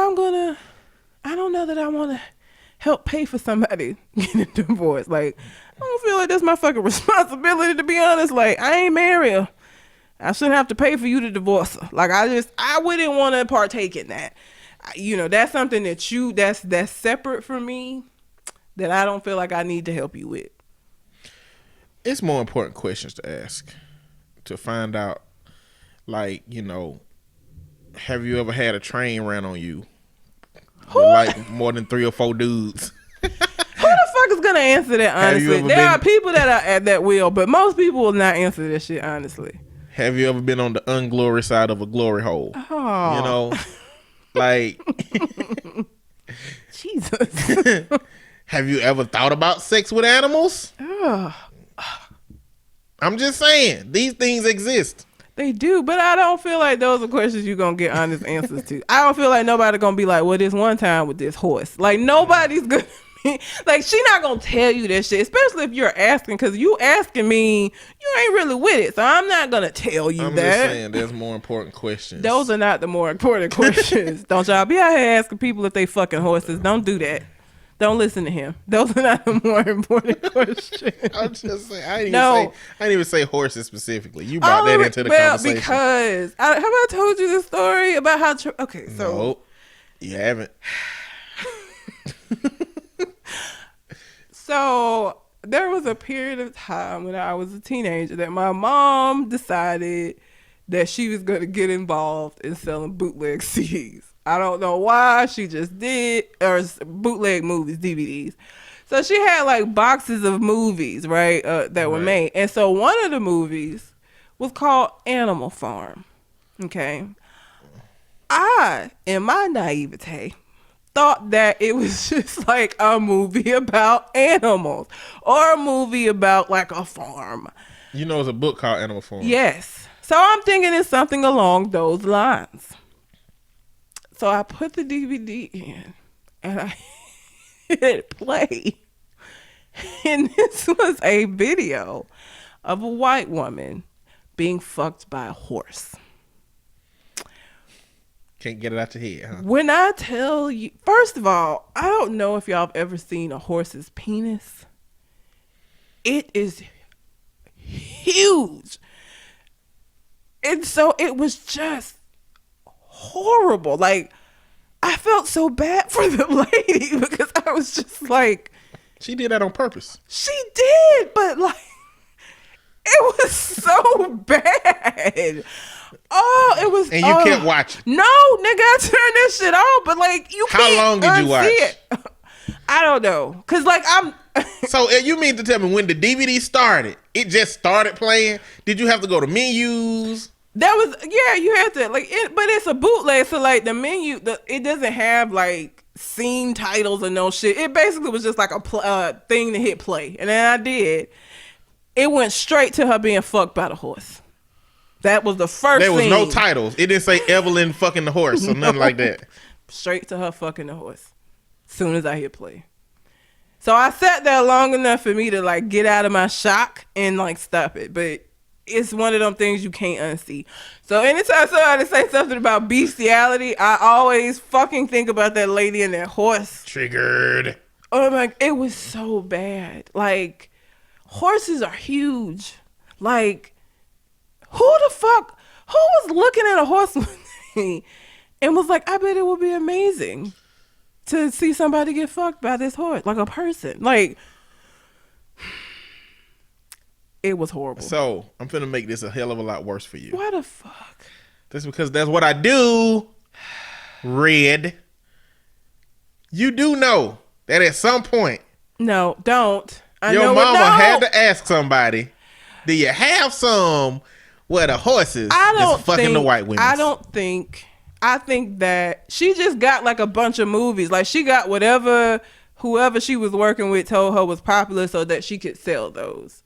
I want to help pay for somebody getting a divorce. Like, I don't feel like that's my fucking responsibility, to be honest. Like, I ain't married her. I shouldn't have to pay for you to divorce her. Like, I wouldn't want to partake in that. That's something that's separate from me, that I don't feel like I need to help you with. It's more important questions to ask to find out, like, have you ever had a train ran on you with like more than 3 or 4 dudes? Who the fuck is gonna answer that, honestly? There are people that will, but most people will not answer this shit, honestly. Have you ever been on the unglory side of a glory hole? Oh. Like Jesus. Have you ever thought about sex with animals? Oh. I'm just saying, these things exist. They do, but I don't feel like those are questions you're going to get honest answers to. I don't feel like nobody's going to be like, well, this one time with this horse. Like, nobody's going to be, like, she not going to tell you that shit, especially if you're asking, because you asking me, you ain't really with it, so I'm not going to tell you I'm that. just saying, there's more important questions. Those are not the more important questions. Don't y'all be out here asking people if they fucking horses. Don't do that. Don't listen to him. Those are not the more important questions. I'm just saying. I didn't even say horses specifically. You brought that into the well, conversation. Because have I told you the story about how? Okay, so nope, you haven't. So there was a period of time when I was a teenager that my mom decided that she was going to get involved in selling bootleg CDs. I don't know why, she just did, or bootleg movies, DVDs. So she had like boxes of movies, right, that were made. And so one of the movies was called Animal Farm. Okay. I, in my naivete, thought that it was just like a movie about animals or a movie about like a farm. It's a book called Animal Farm. Yes. So I'm thinking it's something along those lines. So I put the DVD in and I hit play. And this was a video of a white woman being fucked by a horse. Can't get it out your head, huh? When I tell you, first of all, I don't know if y'all have ever seen a horse's penis. It is huge. And so it was just horrible. Like, I felt so bad for the lady because I was just like, she did that on purpose. She did, but like, it was so bad. Oh, it was. And you kept watching. No, nigga, I turned that shit off. But like, you can't. How long did you watch? It. I don't know, cause like I'm. So you mean to tell me when the DVD started, it just started playing? Did you have to go to menus? That was you have to like it, but it's a bootleg, so like the menu, it doesn't have like scene titles or no shit. It basically was just like a thing to hit play, and then I did. It went straight to her being fucked by the horse. That was the first. There was scene. no titles. It didn't say Evelyn fucking the horse or nothing like that. Straight to her fucking the horse. Soon as I hit play. So I sat there long enough for me to like get out of my shock and like stop it, but it's one of them things you can't unsee. So anytime somebody say something about bestiality, I always fucking think about that lady and that horse. Triggered. Oh my, it was so bad. Like, horses are huge. Like, who was looking at a horse one day and was like, I bet it would be amazing to see somebody get fucked by this horse, like a person. Like, it was horrible. So, I'm finna make this a hell of a lot worse for you. Why the fuck? That's because that's what I do, Red. You do know that at some point... No, don't. Your mama had to ask somebody, do you have some where the horses is fucking the white women? I think that she just got like a bunch of movies. Like, she got whoever she was working with told her was popular so that she could sell those.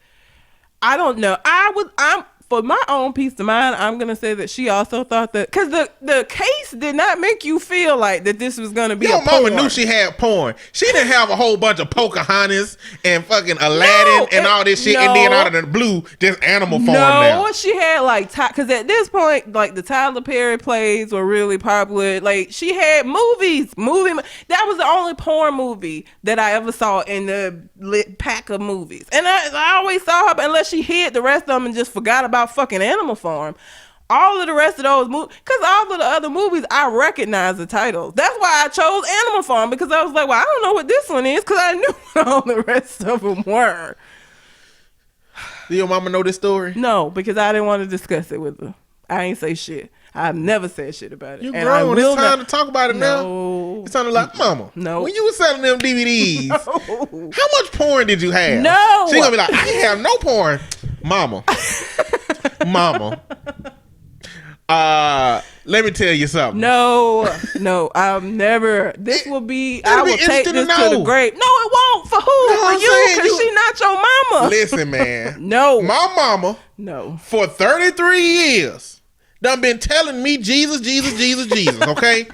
I don't know. I'm for my own peace of mind, I'm gonna say that she also thought that because the case did not make you feel like that this was gonna be. Your a mama porn. knew she had porn. She didn't have a whole bunch of Pocahontas and fucking Aladdin and all this shit, and then out of the blue, just animal form now. No, she had like because at this point, like the Tyler Perry plays were really popular. Like she had movies. That was the only porn movie that I ever saw in the lit pack of movies, and I always saw her unless she hid the rest of them and just forgot about fucking Animal Farm. All of the rest of those movies, because all of the other movies, I recognize the titles. That's why I chose Animal Farm, because I was like, well, I don't know what this one is, because I knew what all the rest of them were. Do your mama know this story? No, because I didn't want to discuss it with her. I ain't say shit. I've never said shit about it. You And grown. It's time to talk about it now. No. It's time to like, mama. No. When you was selling them DVDs, No. how much porn did you have? No. She gonna be like, I didn't have no porn, mama. Mama. Let me tell you something. No, I'm never. This will be. I will take interesting this to to the know. grave. No, it won't. For who? No, For I'm you? saying Because she not your mama. Listen, man. No. My mama, No. for 33 years, done been telling me Jesus, okay?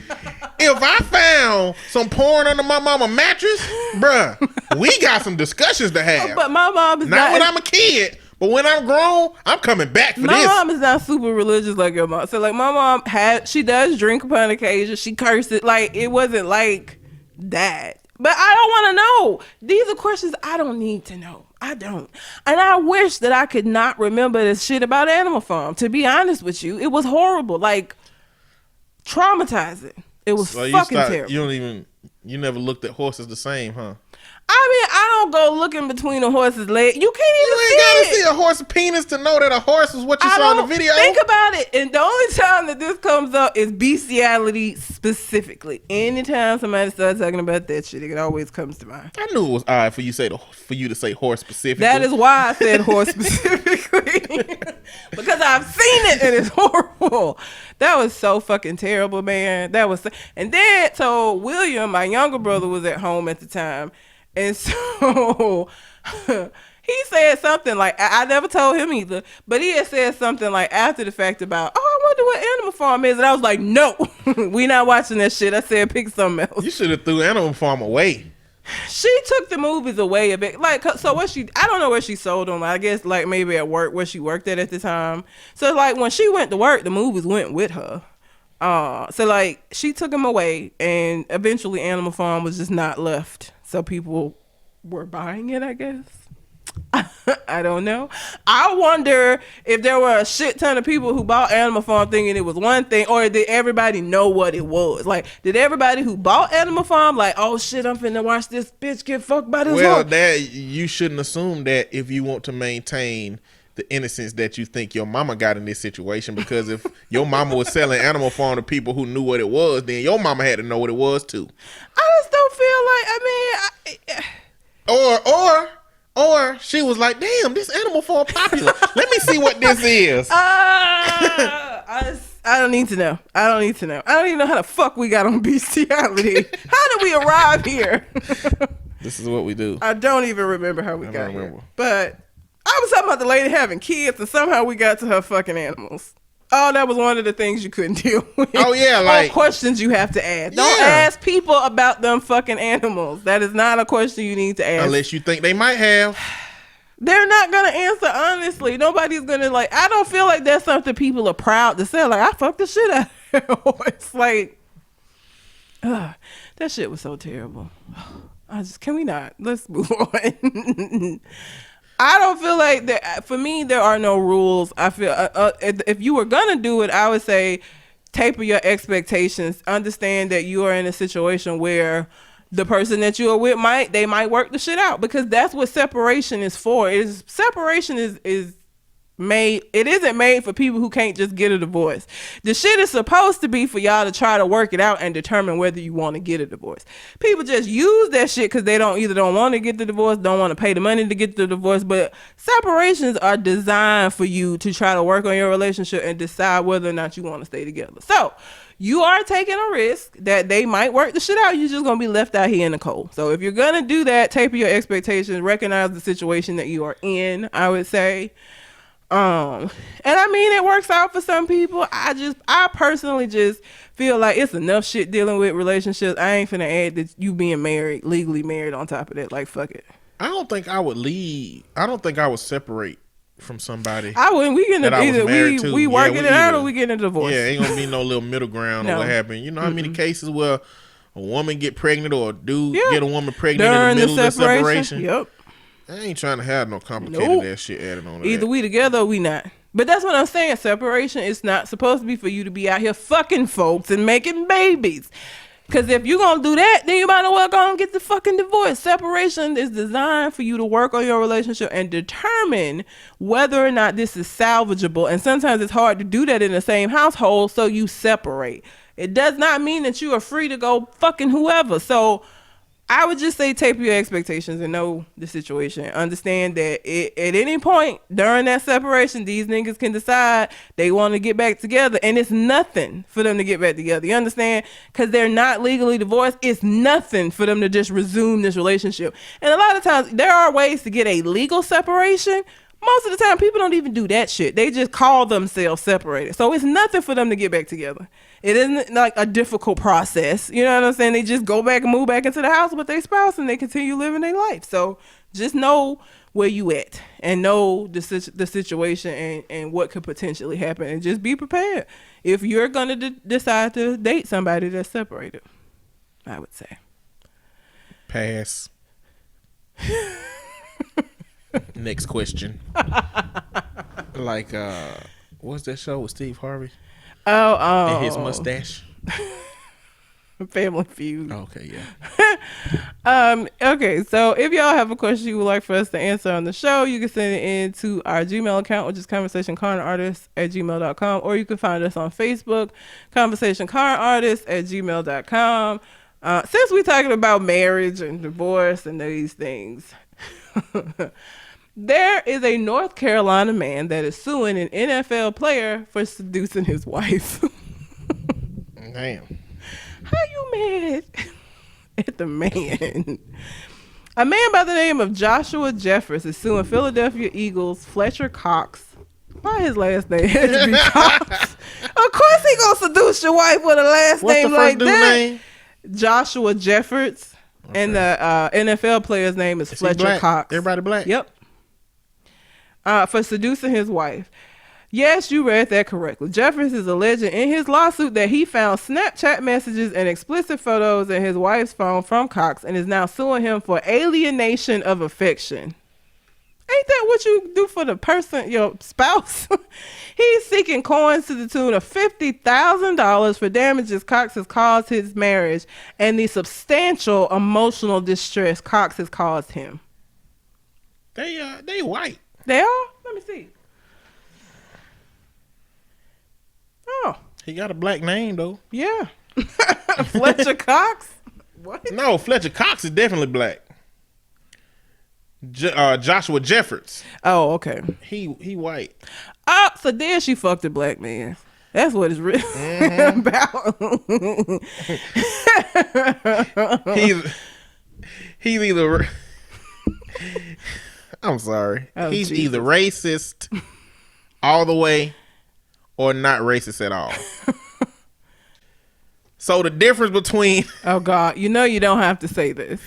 If I found some porn under my mama mattress, bruh, we got some discussions to have. But my mom is Not when I'm a kid, but when I'm grown, I'm coming back for My this. mom is not super religious like your mom. So like my mom she does drink upon occasion. She curses. Like it wasn't like that. But I don't want to know. These are questions I don't need to know. I don't. And I wish that I could not remember this shit about Animal Farm. To be honest with you, it was horrible. Like traumatizing. It was fucking terrible. You never looked at horses the same, huh? I mean, I don't go looking between a horse's leg. You can't even You ain't gotta see a horse penis to know that a horse is what you saw in the video. Think about it. And the only time that this comes up is bestiality specifically. Anytime somebody starts talking about that shit, it always comes to mind. I knew it was odd for you to say horse specifically. That is why I said horse specifically. Because I've seen it and it's horrible. That was so fucking terrible, man. And then, so William, my younger brother, was at home at the time. And so he said something like, I never told him either, but he had said something like after the fact about, I wonder what Animal Farm is. And I was like, no, we not watching that shit. I said, pick something else. You should have threw Animal Farm away. She took the movies away a bit. Like, so I don't know where she sold them. I guess like maybe at work where she worked at the time. So like when she went to work, the movies went with her. So like she took them away and eventually Animal Farm was just not left. So people were buying it, I guess. I don't know. I wonder if there were a shit ton of people who bought Animal Farm thinking it was one thing, or did everybody know what it was? Like, did everybody who bought Animal Farm like, oh shit, I'm finna watch this bitch get fucked by this Well, one? that you shouldn't assume that if you want to maintain the innocence that you think your mama got in this situation, because if your mama was selling Animal Farm to people who knew what it was, then your mama had to know what it was too. I just don't feel like, Or she was like, damn, this Animal Farm popular. Let me see what this is. I don't need to know. I don't even know how the fuck we got on bestiality. How did we arrive here? This is what we do. I don't even remember how we got here. But I was talking about the lady having kids, and somehow we got to her fucking animals. Oh, that was one of the things you couldn't deal with. Oh, yeah, like... Or questions you have to ask. Don't ask people about them fucking animals. That is not a question you need to ask. Unless you think they might have. They're not going to answer honestly. Nobody's going to like... I don't feel like that's something people are proud to say. Like, I fucked the shit out of her. It's like... that shit was so terrible. Can we not? Let's move on. I don't feel like that. For me, there are no rules. I feel if you were gonna do it, I would say taper your expectations. Understand that you are in a situation where the person that you are with might work the shit out, because that's what separation is for. Separation is made. It isn't made for people who can't just get a divorce. The shit is supposed to be for y'all to try to work it out and determine whether you want to get a divorce. People just use that shit because they don't want to get the divorce, don't want to pay the money to get the divorce. But separations are designed for you to try to work on your relationship and decide whether or not you want to stay together. So you are taking a risk that they might work the shit out. You're just gonna be left out here in the cold. So if you're gonna do that, taper your expectations, recognize the situation that you are in, I would say. And I mean, it works out for some people. I personally just feel like it's enough shit dealing with relationships. I ain't finna add that you being married, legally married on top of that. Like, fuck it. I don't think I would leave. I don't think I would separate from somebody. I wouldn't. We getting either we working it out or we getting a divorce. Yeah, ain't gonna be no little middle ground or what happened. You know how many cases where a woman get pregnant or a dude get a woman pregnant during in the middle of the separation? Yep. I ain't trying to have no complicated ass shit added on to Either that. we together or we not. But that's what I'm saying. Separation is not supposed to be for you to be out here fucking folks and making babies. Because if you're going to do that, then you might as well go and get the fucking divorce. Separation is designed for you to work on your relationship and determine whether or not this is salvageable. And sometimes it's hard to do that in the same household, so you separate. It does not mean that you are free to go fucking whoever. So I would just say taper your expectations and know the situation. Understand that at any point during that separation, these niggas can decide they want to get back together, and it's nothing for them to get back together. You understand? Because they're not legally divorced. It's nothing for them to just resume this relationship. And a lot of times there are ways to get a legal separation. Most of the time, people don't even do that shit. They just call themselves separated. So it's nothing for them to get back together. It isn't like a difficult process. You know what I'm saying? They just go back and move back into the house with their spouse and they continue living their life. So just know where you at and know the situation and what could potentially happen, and just be prepared if you're going to decide to date somebody that's separated, I would say. Pass. Next question. Like, what's that show with Steve Harvey? And his mustache. Family Feud. Okay, yeah. Okay, so if y'all have a question you would like for us to answer on the show, you can send it in to our Gmail account, which is conversationconartist@gmail.com, or you can find us on Facebook, conversationconartist@gmail.com. Since we're talking about marriage and divorce and these things, there is a North Carolina man that is suing an NFL player for seducing his wife. Damn. How you mad at the man? A man by the name of Joshua Jeffers is suing Philadelphia Eagles Fletcher Cox. Why his last name has to be Cox? Of course he gonna seduce your wife with a last name like that. Name? Joshua Jeffers. Okay. And the NFL player's name is Fletcher Cox. Everybody black? Yep. For seducing his wife. Yes, you read that correctly. Jeffers is alleging in his lawsuit that he found Snapchat messages and explicit photos in his wife's phone from Cox, and is now suing him for alienation of affection. Ain't that what you do for the person, your spouse? He's seeking coins to the tune of $50,000 for damages Cox has caused his marriage and the substantial emotional distress Cox has caused him. They white. They are? Let me see. Oh. He got a black name, though. Yeah. Fletcher Cox? What? No, Fletcher Cox is definitely black. Joshua Jeffers. Oh, okay. He white. Oh, so then she fucked a black man. That's what it's really about. He's either... I'm sorry. He's either racist all the way or not racist at all. So the difference between... Oh, God. You know you don't have to say this.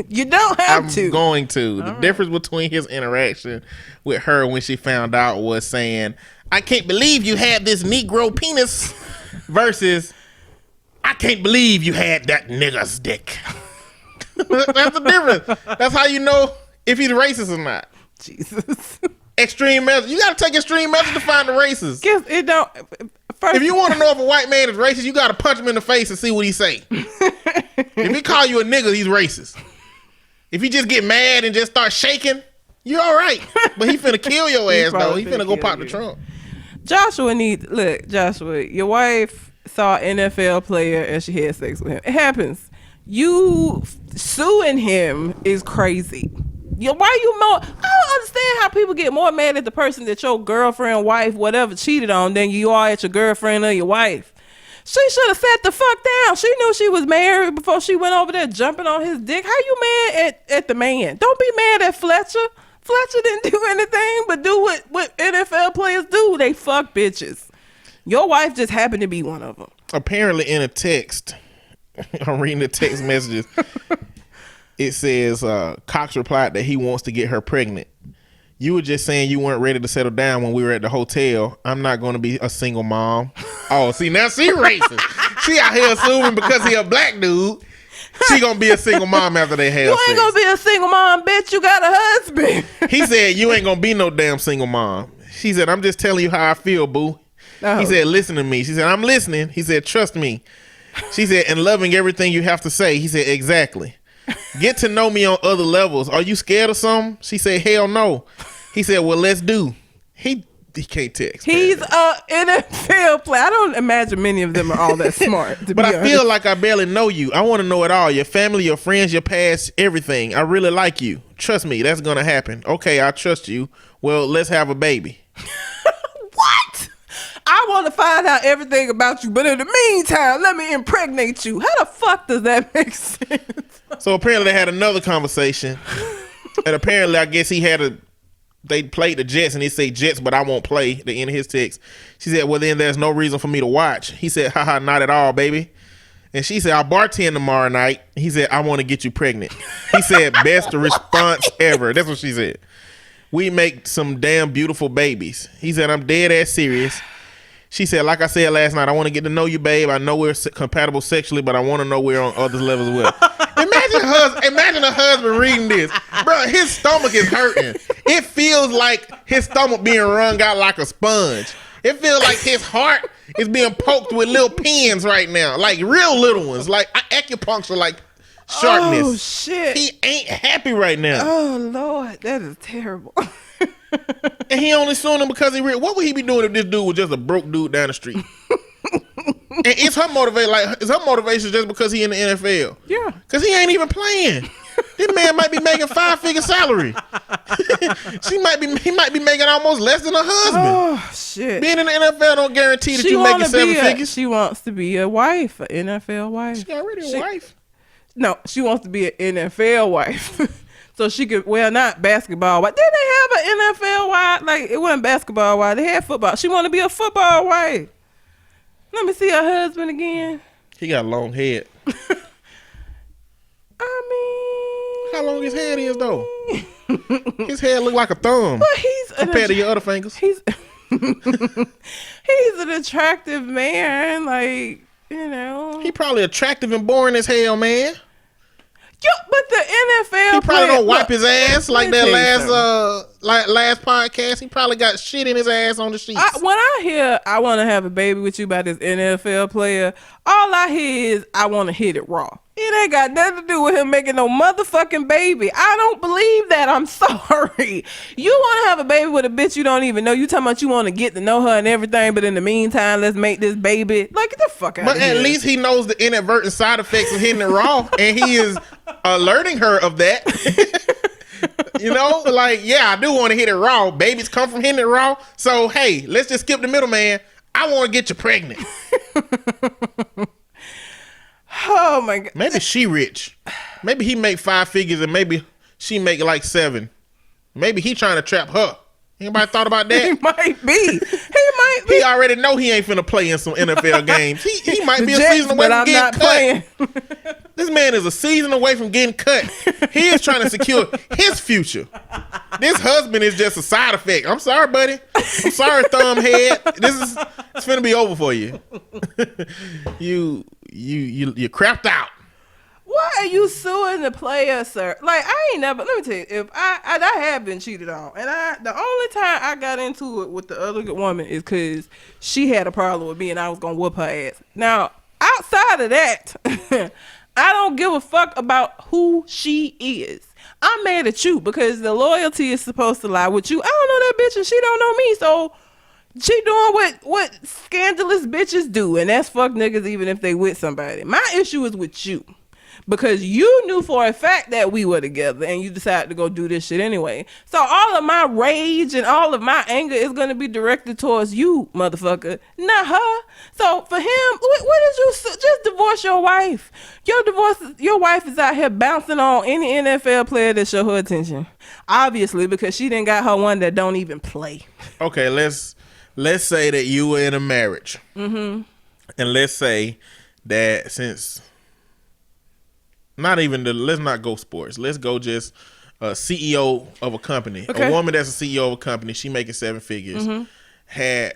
You don't have to. I'm going to. The difference between his interaction with her when she found out was saying, I can't believe you had this Negro penis, versus, I can't believe you had that nigga's dick. That's the difference. That's how you know if he's racist or not. Jesus. Extreme measures. You got to take extreme measures to find the racist. Guess it don't... If you want to know if a white man is racist, you got to punch him in the face and see what he say. If he call you a nigga, he's racist. If he just get mad and just start shaking, You all right. But he finna kill your ass, though. probably He finna finna go kill pop you. the trunk. Joshua, your wife saw an NFL player and she had sex with him. It happens. You suing him is crazy. Why you more? I don't understand how people get more mad at the person that your girlfriend, wife, whatever cheated on than you are at your girlfriend or your wife. She should have sat the fuck down. She knew she was married before she went over there jumping on his dick. How you mad at the man? Don't be mad at Fletcher. Fletcher didn't do anything but do what NFL players do. They fuck bitches. Your wife just happened to be one of them. Apparently in a text, I'm reading the text messages. It says, Cox replied that he wants to get her pregnant. You were just saying you weren't ready to settle down when we were at the hotel. I'm not going to be a single mom. Oh, see, now she racist. She out here assuming because he a black dude, she going to be a single mom after they have You sex. ain't going to be a single mom, bitch. You got a husband. He said, you ain't going to be no damn single mom. She said, I'm just telling you how I feel, boo. Oh. He said, listen to me. She said, I'm listening. He said, trust me. She said, and loving everything you have to say. He said, exactly. Get to know me on other levels. Are you scared of something? She said, hell no. He said, well, let's do. He can't text. He's a NFL player. I don't imagine many of them are all that smart. But I feel like I barely know you. I want to know it all. Your family, your friends, your past, everything. I really like you. Trust me, that's going to happen. Okay, I trust you. Well, let's have a baby. What? I want to find out everything about you, but in the meantime, let me impregnate you. How the fuck does that make sense? So apparently they had another conversation. And apparently I guess they played the Jets and he said Jets, but I won't play. The end of his text. She said, well, then there's no reason for me to watch. He said, haha, not at all, baby. And she said, I'll bartend tomorrow night. He said, I want to get you pregnant. He said, best response ever. That's what she said. We make some damn beautiful babies. He said, I'm dead ass serious. She said, like I said last night, I want to get to know you, babe. I know we're compatible sexually, but I want to know we're on other levels as well. Imagine a husband reading this. Bro, his stomach is hurting. It feels like his stomach being wrung out like a sponge. It feels like his heart is being poked with little pins right now. Like real little ones. Like acupuncture, like sharpness. Oh, shit. He ain't happy right now. Oh, Lord. That is terrible. And he only suing him because what would he be doing if this dude was just a broke dude down the street? And it's her motivation just because he in the NFL. Yeah. Because he ain't even playing. This man might be making 5-figure salary. He might be making almost less than a husband. Oh, shit. Being in the NFL don't guarantee that you making 7 figures. She wants to be a wife, an NFL wife. She already a wife. No, she wants to be an NFL wife. So she could, well, not basketball wife. Didn't they have an NFL wife? Like, it wasn't basketball wife. They had football. She want to be a football wife. Let me see her husband again. He got a long head. I mean, How long his head is, though? His head look like a thumb but he's compared to your other fingers. He's he's an attractive man. Like, you know. He probably attractive and boring as hell, man. Yo, but the NFL He probably don't wipe look, his ass like let me that tell you last podcast. He probably got shit in his ass on the sheets. When I hear I want to have a baby with you by this NFL player, all I hear is I want to hit it raw. It ain't got nothing to do with him making no motherfucking baby. I don't believe that. I'm sorry. You want to have a baby with a bitch you don't even know. You talking about you want to get to know her and everything, but in the meantime, let's make this baby. Like, get the fuck out of But here. at least he knows the inadvertent side effects of hitting it raw, and he is alerting her of that. You know, like, yeah, I do want to hit it raw. Babies come from hitting it raw. So, hey, let's just skip the middleman. I want to get you pregnant. Oh, my God. Maybe she rich. Maybe he make 5 figures and maybe she make like 7. Maybe he trying to trap her. Anybody thought about He that? might be. He might be. He already know he ain't finna play in some NFL games. He might be a Jets, season away but from I'm getting not cut. playing. This man is a season away from getting cut. He is trying to secure his future. This husband is just a side effect. I'm sorry, buddy. I'm sorry, thumbhead. It's finna be over for you. You crapped out. Why are you suing the player, sir? Like, I ain't never. Let me tell you, if I have been cheated on, and the only time I got into it with the other woman is because she had a problem with me, and I was gonna whoop her ass. Now, outside of that, I don't give a fuck about who she is. I'm mad at you because the loyalty is supposed to lie with you. I don't know that bitch and she don't know me, so she doing what scandalous bitches do, and that's fuck niggas even if they with somebody. My issue is with you. Because you knew for a fact that we were together and you decided to go do this shit anyway. So all of my rage and all of my anger is going to be directed towards you, motherfucker, not her. So for him, what did you just divorce your wife? Your wife is out here bouncing on any NFL player that show her attention. Obviously, because she didn't got her one that don't even play. Okay, let's say that you were in a marriage. Mm-hmm. And let's say that since... let's not go sports. Let's go just a CEO of a company. Okay. A woman that's a CEO of a company, she making 7 figures, had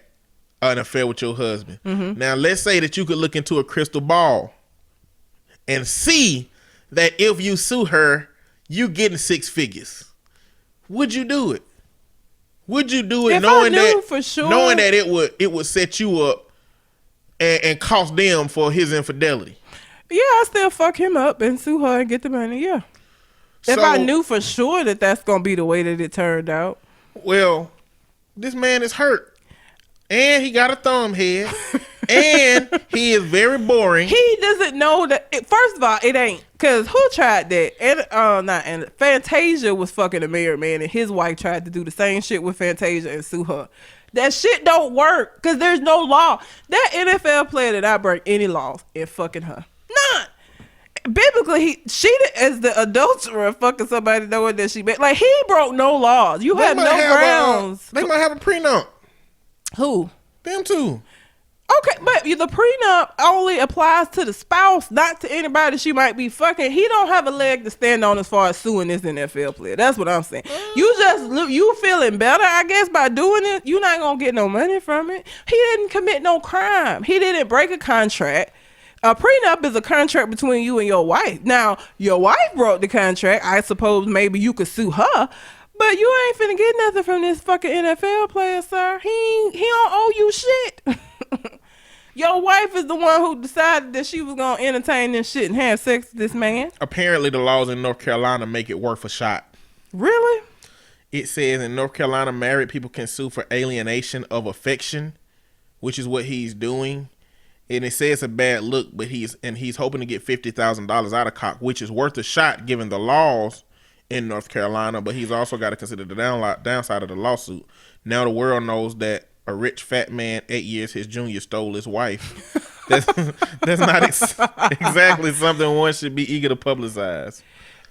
an affair with your husband. Mm-hmm. Now, let's say that you could look into a crystal ball and see that if you sue her, you getting 6 figures. Would you do it? Would you do it if knowing I knew that for sure, knowing that it would set you up and cost them for his infidelity? Yeah, I still fuck him up and sue her and get the money, yeah. If I knew for sure that that's going to be the way that it turned out. Well, this man is hurt. And he got a thumb head. And he is very boring. He doesn't know that. First of all, it ain't. Because who tried that? Fantasia was fucking a married man and his wife tried to do the same shit with Fantasia and sue her. That shit don't work because there's no law. That NFL player did not break any laws in fucking her. None. Biblically, he cheated as the adulterer, fucking somebody knowing that she like he broke no laws. You had no grounds. They might have a prenup. Who? Them two. Okay, but the prenup only applies to the spouse, not to anybody she might be fucking. He don't have a leg to stand on as far as suing this NFL player. That's what I'm saying. You feeling better, I guess, by doing it. You're not gonna get no money from it. He didn't commit no crime. He didn't break a contract. A prenup is a contract between you and your wife. Now, your wife broke the contract. I suppose maybe you could sue her, but you ain't finna get nothing from this fucking NFL player, sir. He don't owe you shit. Your wife is the one who decided that she was gonna entertain this shit and have sex with this man. Apparently, the laws in North Carolina make it worth a shot. Really? It says in North Carolina, married people can sue for alienation of affection, which is what he's doing. And it says a bad look, but he's hoping to get $50,000 out of Cock, which is worth a shot given the laws in North Carolina. But he's also got to consider the downside of the lawsuit. Now the world knows that a rich fat man, 8 years his junior, stole his wife. That's not exactly something one should be eager to publicize.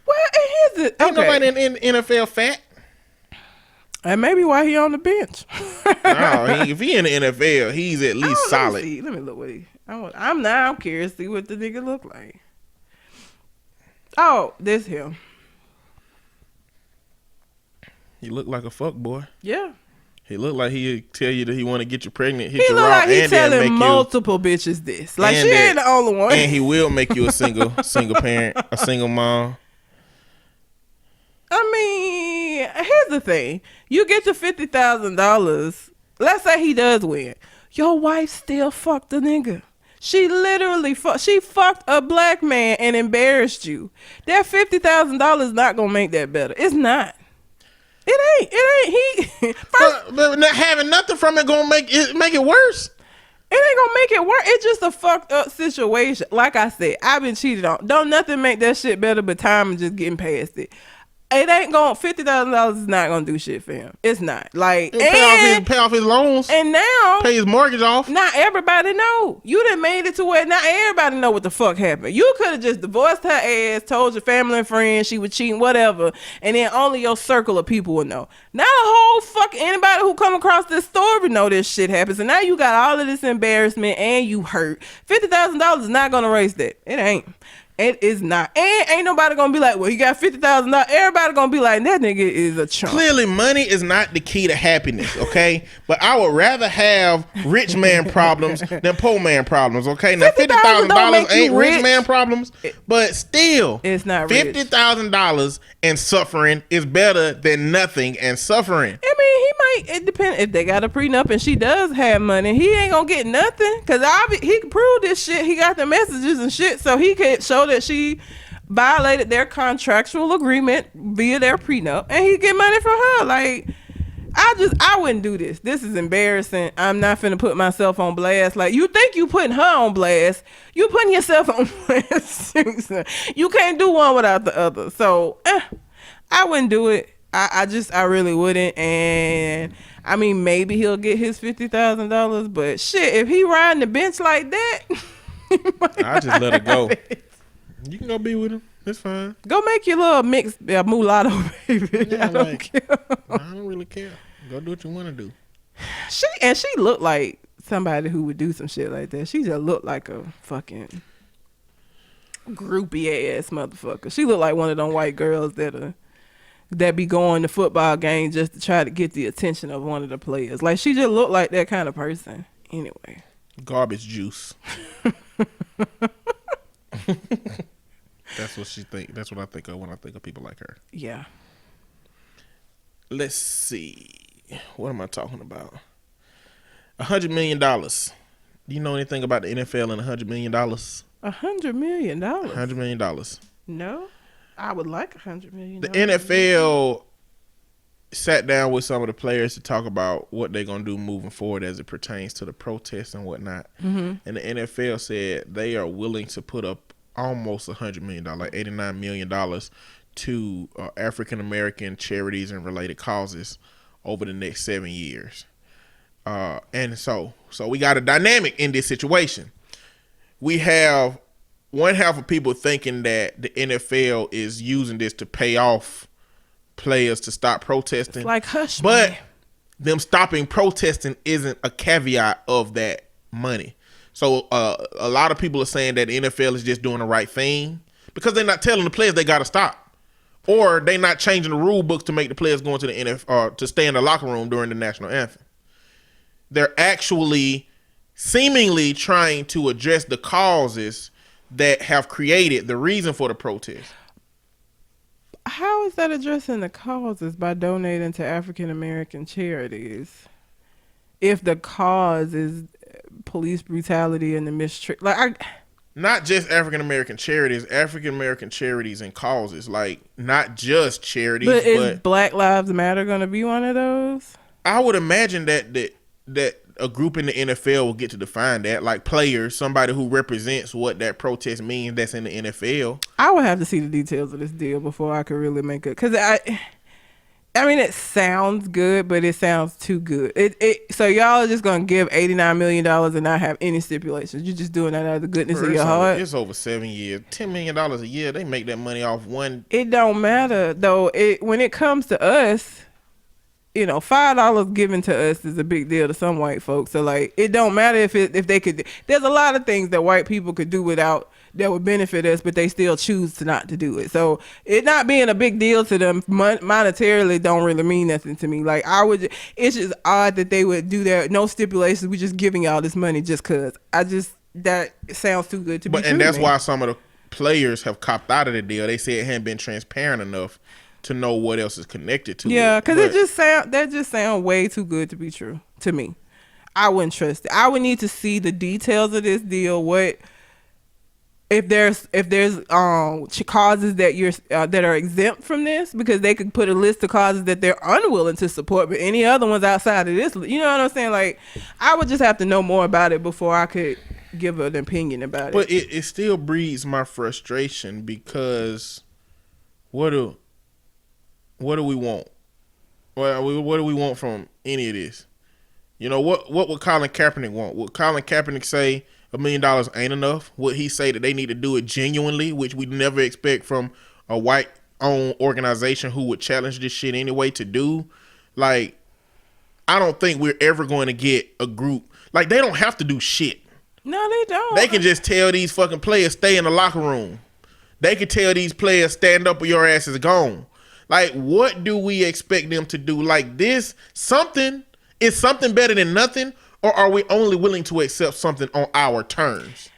Well, and here's it. Ain't nobody in NFL fat. And maybe why he on the bench. No, if he in the NFL, he's at least solid. Let me look what he. I'm curious to see what the nigga look like. Oh, this him. He look like a fuck boy. Yeah. He look like he tell you that he want to get you pregnant, hit he you look raw, like he and then telling make multiple bitches this. Like she that, ain't the only one. And he will make you a single parent, a single mom. I mean, here's the thing. You get your $50,000. Let's say he does win. Your wife still fucked the nigga. She literally fucked a black man and embarrassed you. That $50,000 is not gonna make that better. It's not. It ain't. But not having nothing from it gonna make it worse. It ain't gonna make it worse. It's just a fucked up situation. Like I said, I've been cheated on. Don't nothing make that shit better but time and just getting past it. It ain't going. $50,000 is not gonna do shit for him. It's not like pay off his loans and now pay his mortgage off. Not everybody know. You done made it to where not everybody know what the fuck happened. You could have just divorced her ass, told your family and friends she was cheating, whatever, and then only your circle of people would know. Now the whole fuck anybody who come across this story know this shit happens, and now you got all of this embarrassment and you hurt. $50,000 is not gonna erase that. It ain't. It is not. And ain't nobody gonna be like, well, you got $50,000. Everybody gonna be like, that nigga is a chump. Clearly, money is not the key to happiness, okay? But I would rather have rich man problems than poor man problems, okay? Now, $50,000 ain't rich man problems, but still, it's not rich. $50,000 and suffering is better than nothing and suffering. I mean, he might. It depends if they got a prenup and she does have money. He ain't gonna get nothing because he can prove this shit. He got the messages and shit, so he could show that she violated their contractual agreement via their prenup, and he get money from her. Like, I wouldn't do this. This is embarrassing. I'm not finna put myself on blast. Like, you think you putting her on blast, you putting yourself on blast. You can't do one without the other. So I wouldn't do it. I really wouldn't. And I mean, maybe he'll get his $50,000, but shit, if he riding the bench like that, I just let her go. You can go be with him. It's fine. Go make your little mixed mulatto, baby. Yeah, I don't care. I don't really care. Go do what you want to do. She looked like somebody who would do some shit like that. She just looked like a fucking groupie ass motherfucker. She looked like one of them white girls that be going to football games just to try to get the attention of one of the players. Like, she just looked like that kind of person. Anyway. Garbage juice. That's what she think. That's what I think of when I think of people like her. Yeah. Let's see. What am I talking about? $100 million. Do you know anything about the NFL and $100 million? $100 million. $100 million. No, I would like $100 million. The NFL sat down with some of the players to talk about what they're gonna do moving forward as it pertains to the protests and whatnot. Mm-hmm. And the NFL said they are willing to put up almost $100 million, like $89 million, to African American charities and related causes over the next 7 years. And so we got a dynamic in this situation. We have one half of people thinking that the NFL is using this to pay off players to stop protesting. It's like hush, but man. Them stopping protesting isn't a caveat of that money. So a lot of people are saying that the NFL is just doing the right thing because they're not telling the players they got to stop, or they're not changing the rule books to make the players go into the NFL to stay in the locker room during the national anthem. They're actually seemingly trying to address the causes that have created the reason for the protest. How is that addressing the causes by donating to African American charities? If the cause is police brutality and the mistreatment, not just African American charities and causes, like not just charities. But is Black Lives Matter going to be one of those? I would imagine that a group in the NFL will get to define that, like players, somebody who represents what that protest means that's in the NFL. I would have to see the details of this deal before I could really make it, because I mean, it sounds good, but it sounds too good. So y'all are just gonna give $89 million and not have any stipulations. You're just doing that out of the goodness of your heart. It's over 7 years, $10 million a year. They make that money off one. It don't matter though. When it comes to us, you know, $5 given to us is a big deal to some white folks. So like, it don't matter if they could. There's a lot of things that white people could do without that would benefit us, but they still choose to not to do it. So it not being a big deal to them monetarily don't really mean nothing to me. Like it's just odd that they would do that. No stipulations. We just giving y'all this money just cause. That sounds too good to be true. And that's why some of the players have copped out of the deal. They said it hadn't been transparent enough to know what else is connected to it. Yeah, because that just sound way too good to be true to me. I wouldn't trust it. I would need to see the details of this deal. If there's causes that are exempt from this, because they could put a list of causes that they're unwilling to support, but any other ones outside of this, you know what I'm saying? Like, I would just have to know more about it before I could give an opinion about it. But it still breeds my frustration because what do we want? What do we want from any of this? You know, what would Colin Kaepernick want? Would Colin Kaepernick say $1 million ain't enough? Would he say that they need to do it genuinely, which we never expect from a white-owned organization who would challenge this shit anyway to do? Like, I don't think we're ever going to get a group. Like, they don't have to do shit. No, they don't. They can just tell these fucking players, stay in the locker room. They can tell these players, stand up or your ass is gone. Like, what do we expect them to do? Like, this, is something better than nothing? Or are we only willing to accept something on our terms?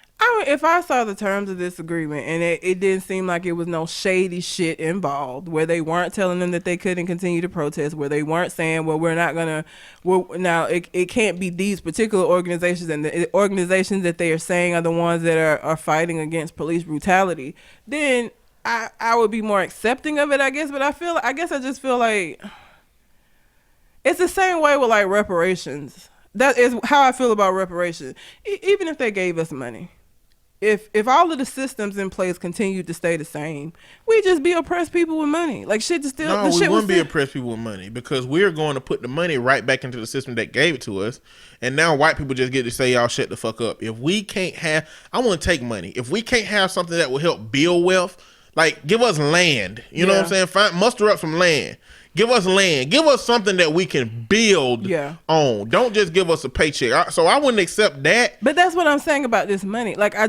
If I saw the terms of this agreement and it didn't seem like it was no shady shit involved, where they weren't telling them that they couldn't continue to protest, where they weren't saying, well, we're not going to, now it can't be these particular organizations, and the organizations that they are saying are the ones that are fighting against police brutality, then I would be more accepting of it, I guess. But I just feel like it's the same way with like reparations. That is how I feel about reparations. Even if they gave us money, if all of the systems in place continued to stay the same, we just be oppressed people with money. Like shit just still. No, we wouldn't be oppressed people with money because we're going to put the money right back into the system that gave it to us, and now white people just get to say y'all shut the fuck up. If we can't have, I want to take money. If we can't have something that will help build wealth, like give us land. You know what I'm saying? Muster up some land. Give us land. Give us something that we can build on. Don't just give us a paycheck. So I wouldn't accept that. But that's what I'm saying about this money. Like I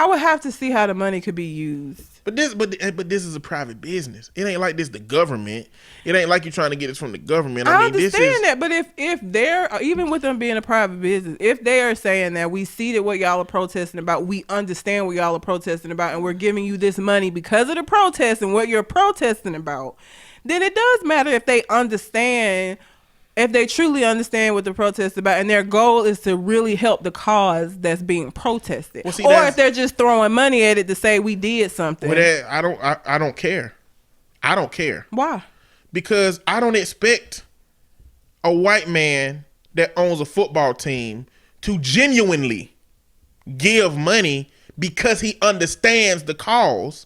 would have to see how the money could be used. But this is a private business. It ain't like this the government. It ain't like you're trying to get this from the government. I understand that, but if they're, even with them being a private business, if they are saying that we see that what y'all are protesting about, we understand what y'all are protesting about, and we're giving you this money because of the protest and what you're protesting about, then it does matter if they understand. If they truly understand what the protest is about and their goal is to really help the cause that's being protested, or if they're just throwing money at it to say we did something. Well, I don't care. I don't care. Why? Because I don't expect a white man that owns a football team to genuinely give money because he understands the cause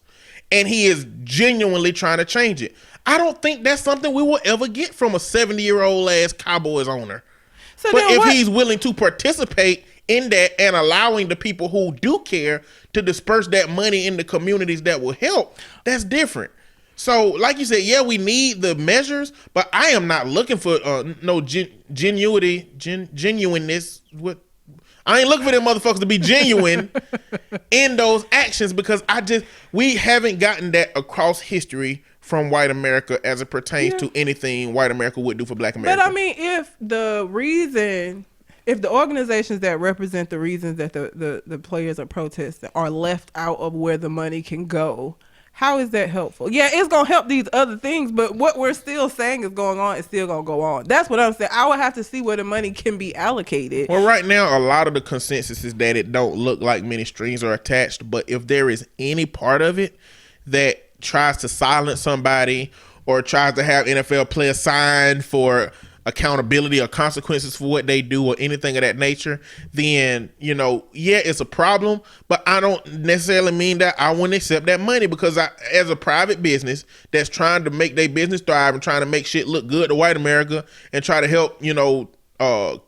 and he is genuinely trying to change it. I don't think that's something we will ever get from a 70-year-old ass Cowboys owner. But if he's willing to participate in that and allowing the people who do care to disperse that money in the communities that will help, that's different. So, like you said, yeah, we need the measures, but I am not looking for no genuineness. I ain't looking for them motherfuckers to be genuine in those actions because we haven't gotten that across history from white America as it pertains to anything white America would do for black America. But I mean, if the organizations that represent the reasons that the players are protesting are left out of where the money can go, how is that helpful? Yeah, it's going to help these other things, but what we're still saying is going on is still going to go on. That's what I'm saying. I would have to see where the money can be allocated. Well, right now, a lot of the consensus is that it don't look like many strings are attached, but if there is any part of it that tries to silence somebody or tries to have NFL players sign for accountability or consequences for what they do or anything of that nature, then, it's a problem, but I don't necessarily mean that I wouldn't accept that money because as a private business that's trying to make their business thrive and trying to make shit look good to white America and try to help,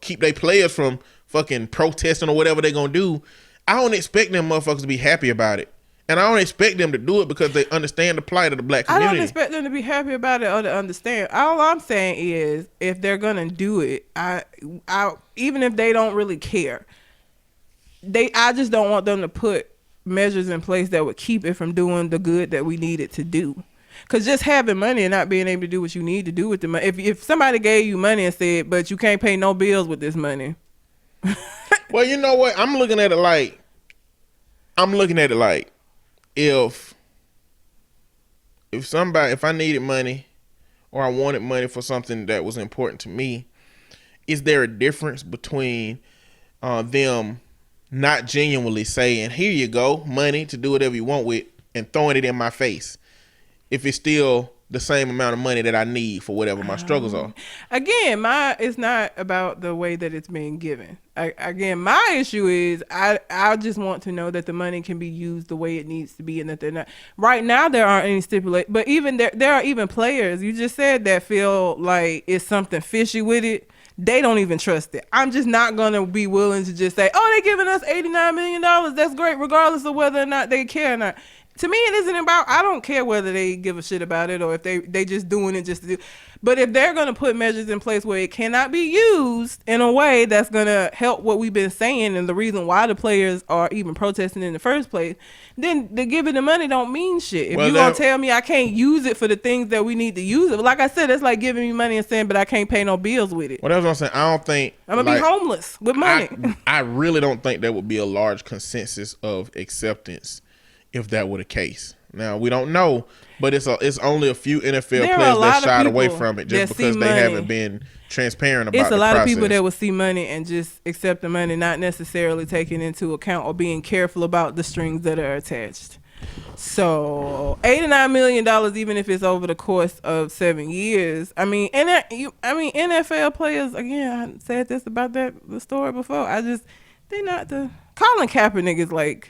keep their players from fucking protesting or whatever they're going to do, I don't expect them motherfuckers to be happy about it. And I don't expect them to do it because they understand the plight of the black community. I don't expect them to be happy about it or to understand. All I'm saying is, if they're gonna do it, I even if they don't really care, I just don't want them to put measures in place that would keep it from doing the good that we need it to do. Because just having money and not being able to do what you need to do with the money, if somebody gave you money and said, but you can't pay no bills with this money. Well, you know what? I'm looking at it like, if I needed money or I wanted money for something that was important to me, is there a difference between them not genuinely saying, here you go, money to do whatever you want with, and throwing it in my face, if it's still the same amount of money that I need for whatever my struggles are? Again, it's not about the way that it's being given. My issue is I just want to know that the money can be used the way it needs to be, and that they're not. Right now, there aren't any stipulations, but even there are even players, you just said, that feel like it's something fishy with it. They don't even trust it. I'm just not going to be willing to just say, oh, they're giving us $89 million. That's great, regardless of whether or not they care or not. To me, it isn't about, I don't care whether they give a shit about it or if they just doing it just to do. But if they're going to put measures in place where it cannot be used in a way that's going to help what we've been saying and the reason why the players are even protesting in the first place, then the giving the money don't mean shit. If you're going to tell me I can't use it for the things that we need to use it, like I said, it's like giving me money and saying, but I can't pay no bills with it. Well, that's what I'm saying. I don't think I'm going to be homeless with money. I really don't think there would be a large consensus of acceptance if that were the case. Now, we don't know, but it's only a few NFL players that shied away from it just because they haven't been transparent about it. It's a lot of people that will see money and just accept the money, not necessarily taking into account or being careful about the strings that are attached. So $89 million, even if it's over the course of 7 years. I mean, NFL players, again, I said this about the story before. They're not the Colin Kaepernick is like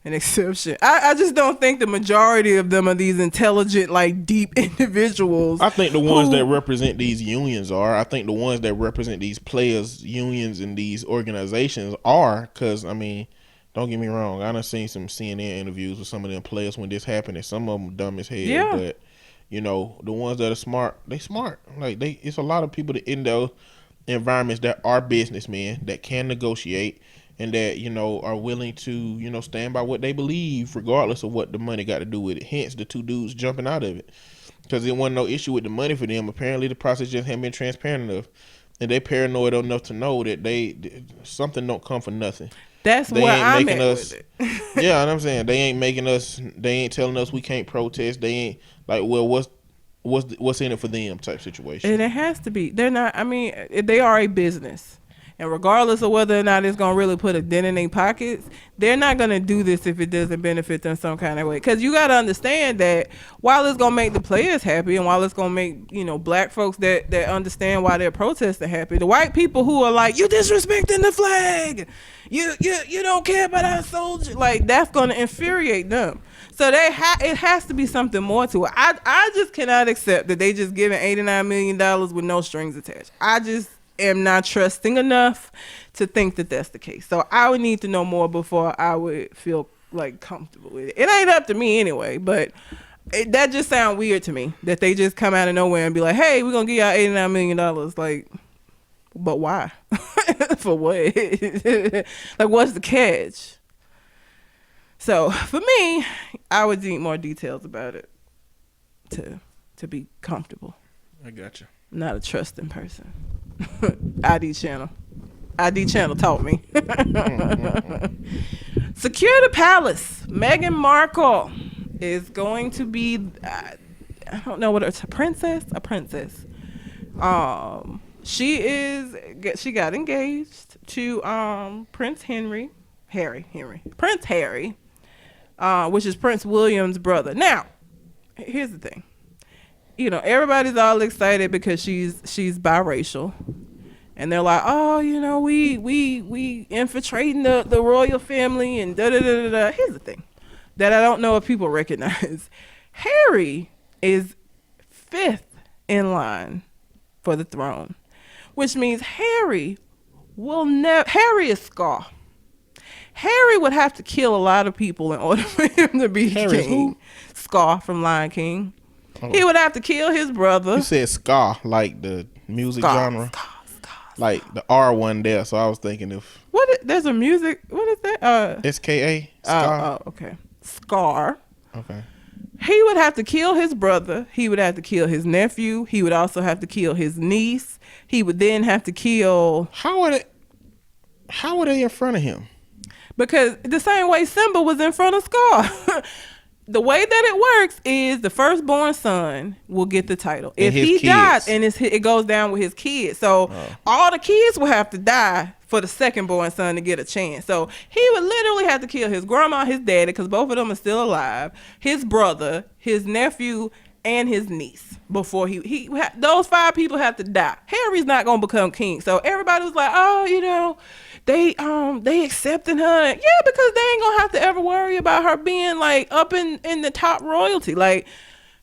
an exception. I just don't think the majority of them are these intelligent, like deep individuals. I think the ones that represent these unions are. I think the ones that represent these players, unions, and these organizations are. Because, I mean, don't get me wrong. I done seen some CNN interviews with some of them players when this happened, and some of them dumb as hell. Yeah. But, you know, the ones that are smart, they smart. Like, it's a lot of people that in those environments that are businessmen that can negotiate and that, you know, are willing to, you know, stand by what they believe regardless of what the money got to do with it. Hence the two dudes jumping out of it, because there wasn't no issue with the money for them. Apparently the process just hadn't been transparent enough, and they paranoid enough to know that something don't come for nothing. That's where I'm at with it. Yeah, what I'm saying, they ain't telling us we can't protest. They ain't like, well, what's in it for them type situation. And it has to be. They're not. I mean, they are a business. And regardless of whether or not it's going to really put a dent in their pockets, they're not going to do this if it doesn't benefit them some kind of way. Because you got to understand that while it's going to make the players happy and while it's going to make, you know, black folks that understand why they're protesting happy, the white people who are like, you disrespecting the flag, you don't care about our soldiers, like, that's going to infuriate them. So it has to be something more to it. I just cannot accept that they just giving $89 million with no strings attached. I just am not trusting enough to think that that's the case. So I would need to know more before I would feel like comfortable with it. It ain't up to me anyway, but that just sounds weird to me that they just come out of nowhere and be like, hey, we're going to give y'all $89 million. Like, but why? For what? Like, what's the catch? So for me, I would need more details about it to be comfortable. I got you. Not a trusting person. ID channel taught me. Secure the palace. Meghan Markle is going to be, I don't know what it's a princess. She got engaged to Prince Harry, which is Prince William's brother. Now, here's the thing. You know, everybody's all excited because she's biracial, and they're like, oh, you know, we infiltrating the royal family and da da da da da. Here's the thing that I don't know if people recognize: Harry is 5th in line for the throne, which means Harry is Scar. Harry would have to kill a lot of people in order for him to be Harry's king. who? Scar from Lion King. Oh. He would have to kill his brother. You said ska, like the music genre. Ska. Like the R one there, so I was thinking if there's a music. What is that? SKA. Ska. Oh, okay. Scar. Okay. He would have to kill his brother. He would have to kill his nephew. He would also have to kill his niece. He would then have to kill. How are they in front of him? Because the same way Simba was in front of Scar. The way that it works is the firstborn son will get the title. If he dies, and it goes down with his kids. So all the kids will have to die for the secondborn son to get a chance. So he would literally have to kill his grandma, his daddy, because both of them are still alive, his brother, his nephew, and his niece before those 5 people have to die. Harry's not going to become king. So everybody was like, oh, you know, they accepting her. Yeah, because they ain't gonna have to ever worry about her being like up in the top royalty. Like,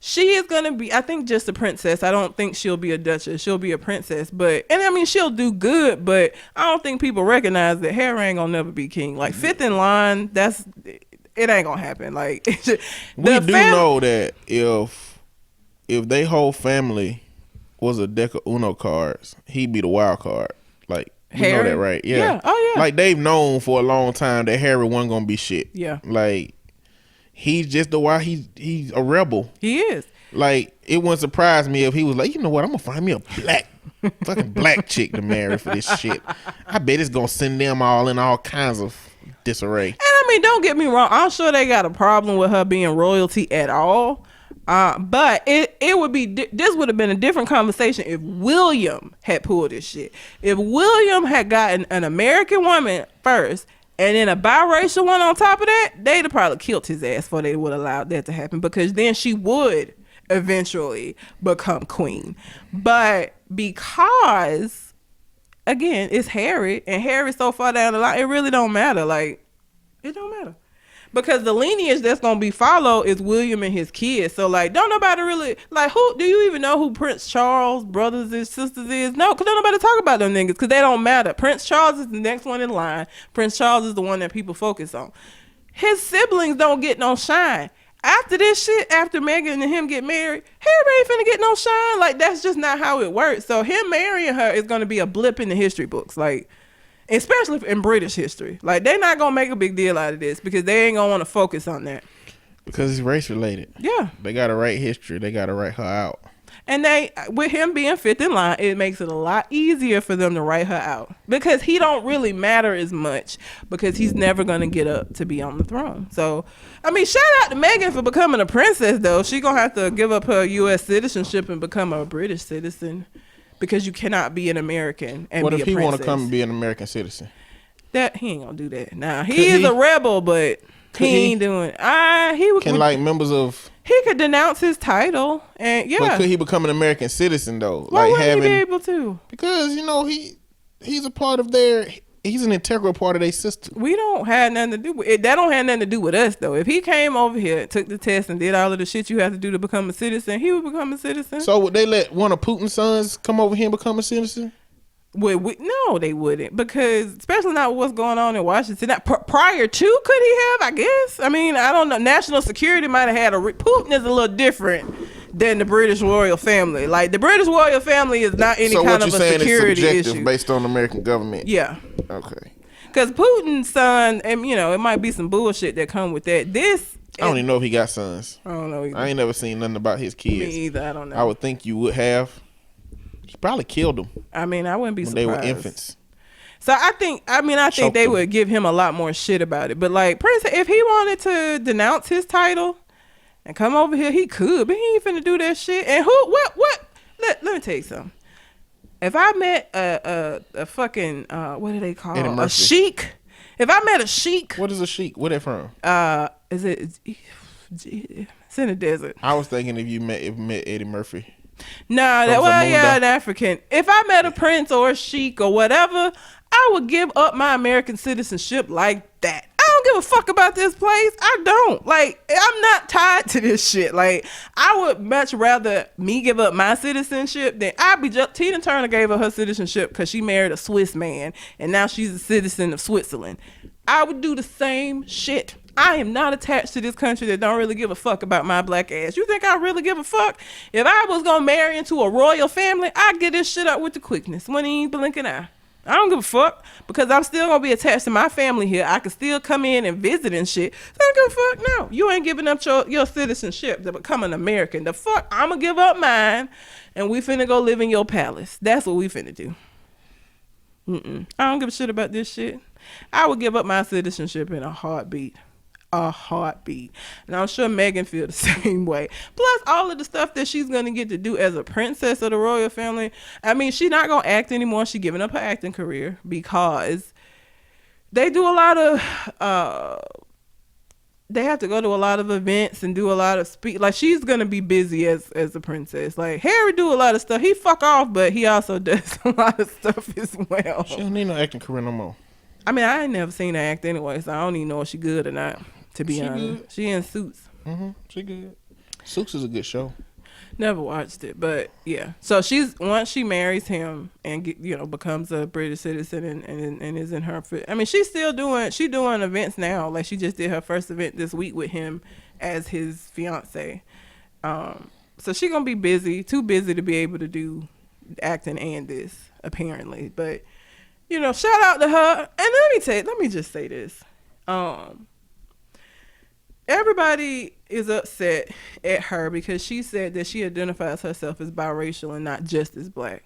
she is gonna be, I think, just a princess. I don't think she'll be a duchess. She'll be a princess. But, and I mean, she'll do good, but I don't think people recognize that Harry ain't gonna never be king. Like, 5th in line, it ain't gonna happen. Like, we do know that if they whole family was a deck of Uno cards, he'd be the wild card. Like, you know that, right? Yeah. Oh, yeah. Like, they've known for a long time that Harry wasn't gonna be shit. Yeah. Like, he's just he's a rebel. He is. Like, it wouldn't surprise me if he was like, you know what, I'm gonna find me a fucking black chick to marry for this shit. I bet it's gonna send them all in all kinds of disarray. And I mean, don't get me wrong. I'm sure they got a problem with her being royalty at all. But it would be, this would have been a different conversation if William had pulled this shit. If William had gotten an American woman first and then a biracial one on top of that, they'd have probably killed his ass before they would have allowed that to happen, because then she would eventually become queen. But because, again, it's Harry, and Harry's so far down the line, it really don't matter. Like, it don't matter. Because the lineage that's going to be followed is William and his kids. So, like, don't nobody really, like, who, do you even know who Prince Charles' brothers and sisters is? No, because don't nobody talk about them niggas, because they don't matter. Prince Charles is the next one in line. Prince Charles is the one that people focus on. His siblings don't get no shine. After this shit, after Meghan and him get married, Harry ain't finna get no shine. Like, that's just not how it works. So, him marrying her is going to be a blip in the history books. Like, especially in British history. Like, they're not gonna make a big deal out of this because they ain't gonna want to focus on that. Because it's race related. Yeah. They gotta write history. They gotta write her out. And they, with him being fifth in line, it makes it a lot easier for them to write her out. Because he don't really matter as much, because he's never gonna get up to be on the throne. So, I mean, shout out to Meghan for becoming a princess, though. She gonna have to give up her U.S. citizenship and become a British citizen. Because you cannot be an American and what be a princess. What if he want to come and be an American citizen? That he ain't gonna do that. Nah, he is a rebel, but he ain't doing. He would. Can like members of. He could denounce his title, and yeah. But could he become an American citizen though? Why like wouldn't having, he be able to? Because he's a part of their. He's an integral part of their system. We don't have nothing to do with it. That don't have nothing to do with us, though. If he came over here, took the test, and did all of the shit you have to do to become a citizen, he would become a citizen. So would they let one of Putin's sons come over here and become a citizen? No, they wouldn't, because especially not with what's going on in Washington. Prior to, could he have? I guess. I mean, I don't know. National security might have had Putin is a little different than the British royal family. Like, the British royal family is not any kind of a security issue. So what you're saying is subjective based on the American government? Yeah. Okay. Because Putin's son, and it might be some bullshit that come with that. I don't even know if he got sons. I don't know either. I ain't never seen nothing about his kids. Me either. I don't know. I would think you would have. He probably killed them. I mean, I wouldn't be surprised. When they were infants. So I think they would give him a lot more shit about it. But like, Prince, if he wanted to denounce his title and come over here, he could, but he ain't finna do that shit. And what? Let me tell you something. If I met a fucking what do they call a sheik? If I met a sheik, what is a sheik? Where they from? Is it? It's in the desert. I was thinking if you met Eddie Murphy. Nah, an African. If I met a prince or a sheik or whatever, I would give up my American citizenship like that. I don't give a fuck about this place. I don't. Like, I'm not tied to this shit. Like, I would much rather me give up my citizenship than Tina Turner gave her citizenship because she married a Swiss man and now she's a citizen of Switzerland. I would do the same shit. I am not attached to this country that don't really give a fuck about my black ass. You think I really give a fuck? If I was gonna marry into a royal family, I'd get this shit up with the quickness when he ain't blinking eye. I don't give a fuck because I'm still gonna be attached to my family here. I can still come in and visit and shit. So I don't give a fuck. No, you ain't giving up your citizenship to become an American. The fuck, I'm gonna give up mine, and we finna go live in your palace. That's what we finna do. I don't give a shit about this shit. I would give up my citizenship in a heartbeat. And I'm sure Meghan feels the same way. Plus all of the stuff that she's gonna get to do as a princess of the royal family. I mean, she's not gonna act anymore. She's giving up her acting career because they do a lot of they have to go to a lot of events and do a lot of speak. Like, she's gonna be busy as a princess. Like, Harry do a lot of stuff. He fuck off, but he also does a lot of stuff as well. She don't need no acting career no more. I mean, I ain't never seen her act anyway, so I don't even know if she good or not. To be honest, good. She in Suits. She good. Suits is a good show. Never watched it, but yeah. So once she marries him and becomes a British citizen and is in her. I mean, she's doing events now. Like, she just did her first event this week with him as his fiance. So she gonna be busy, too busy to be able to do acting and this apparently. But shout out to her. And let me just say this. Everybody is upset at her because she said that she identifies herself as biracial and not just as black.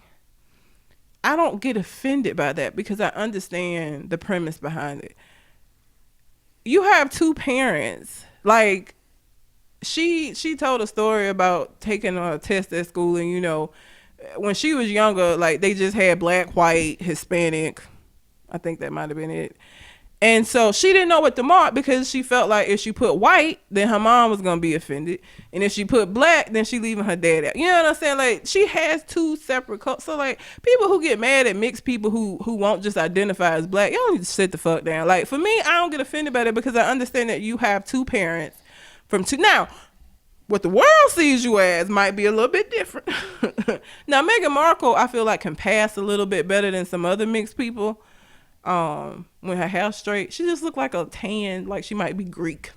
I don't get offended by that because I understand the premise behind it. You have two parents. Like, she told a story about taking a test at school, and when she was younger, like, they just had black, white, Hispanic. I think that might have been it. And so she didn't know what to mark because she felt like if she put white, then her mom was gonna be offended, and if she put black, then she leaving her dad out. You know what I'm saying? Like she has two separate cultures. So like people who get mad at mixed people who won't just identify as black, y'all need to sit the fuck down. Like for me, I don't get offended by that because I understand that you have two parents from two. Now, what the world sees you as might be a little bit different. Now, Meghan Markle, I feel like can pass a little bit better than some other mixed people. When her hair straight, she just looked like a tan, like she might be Greek.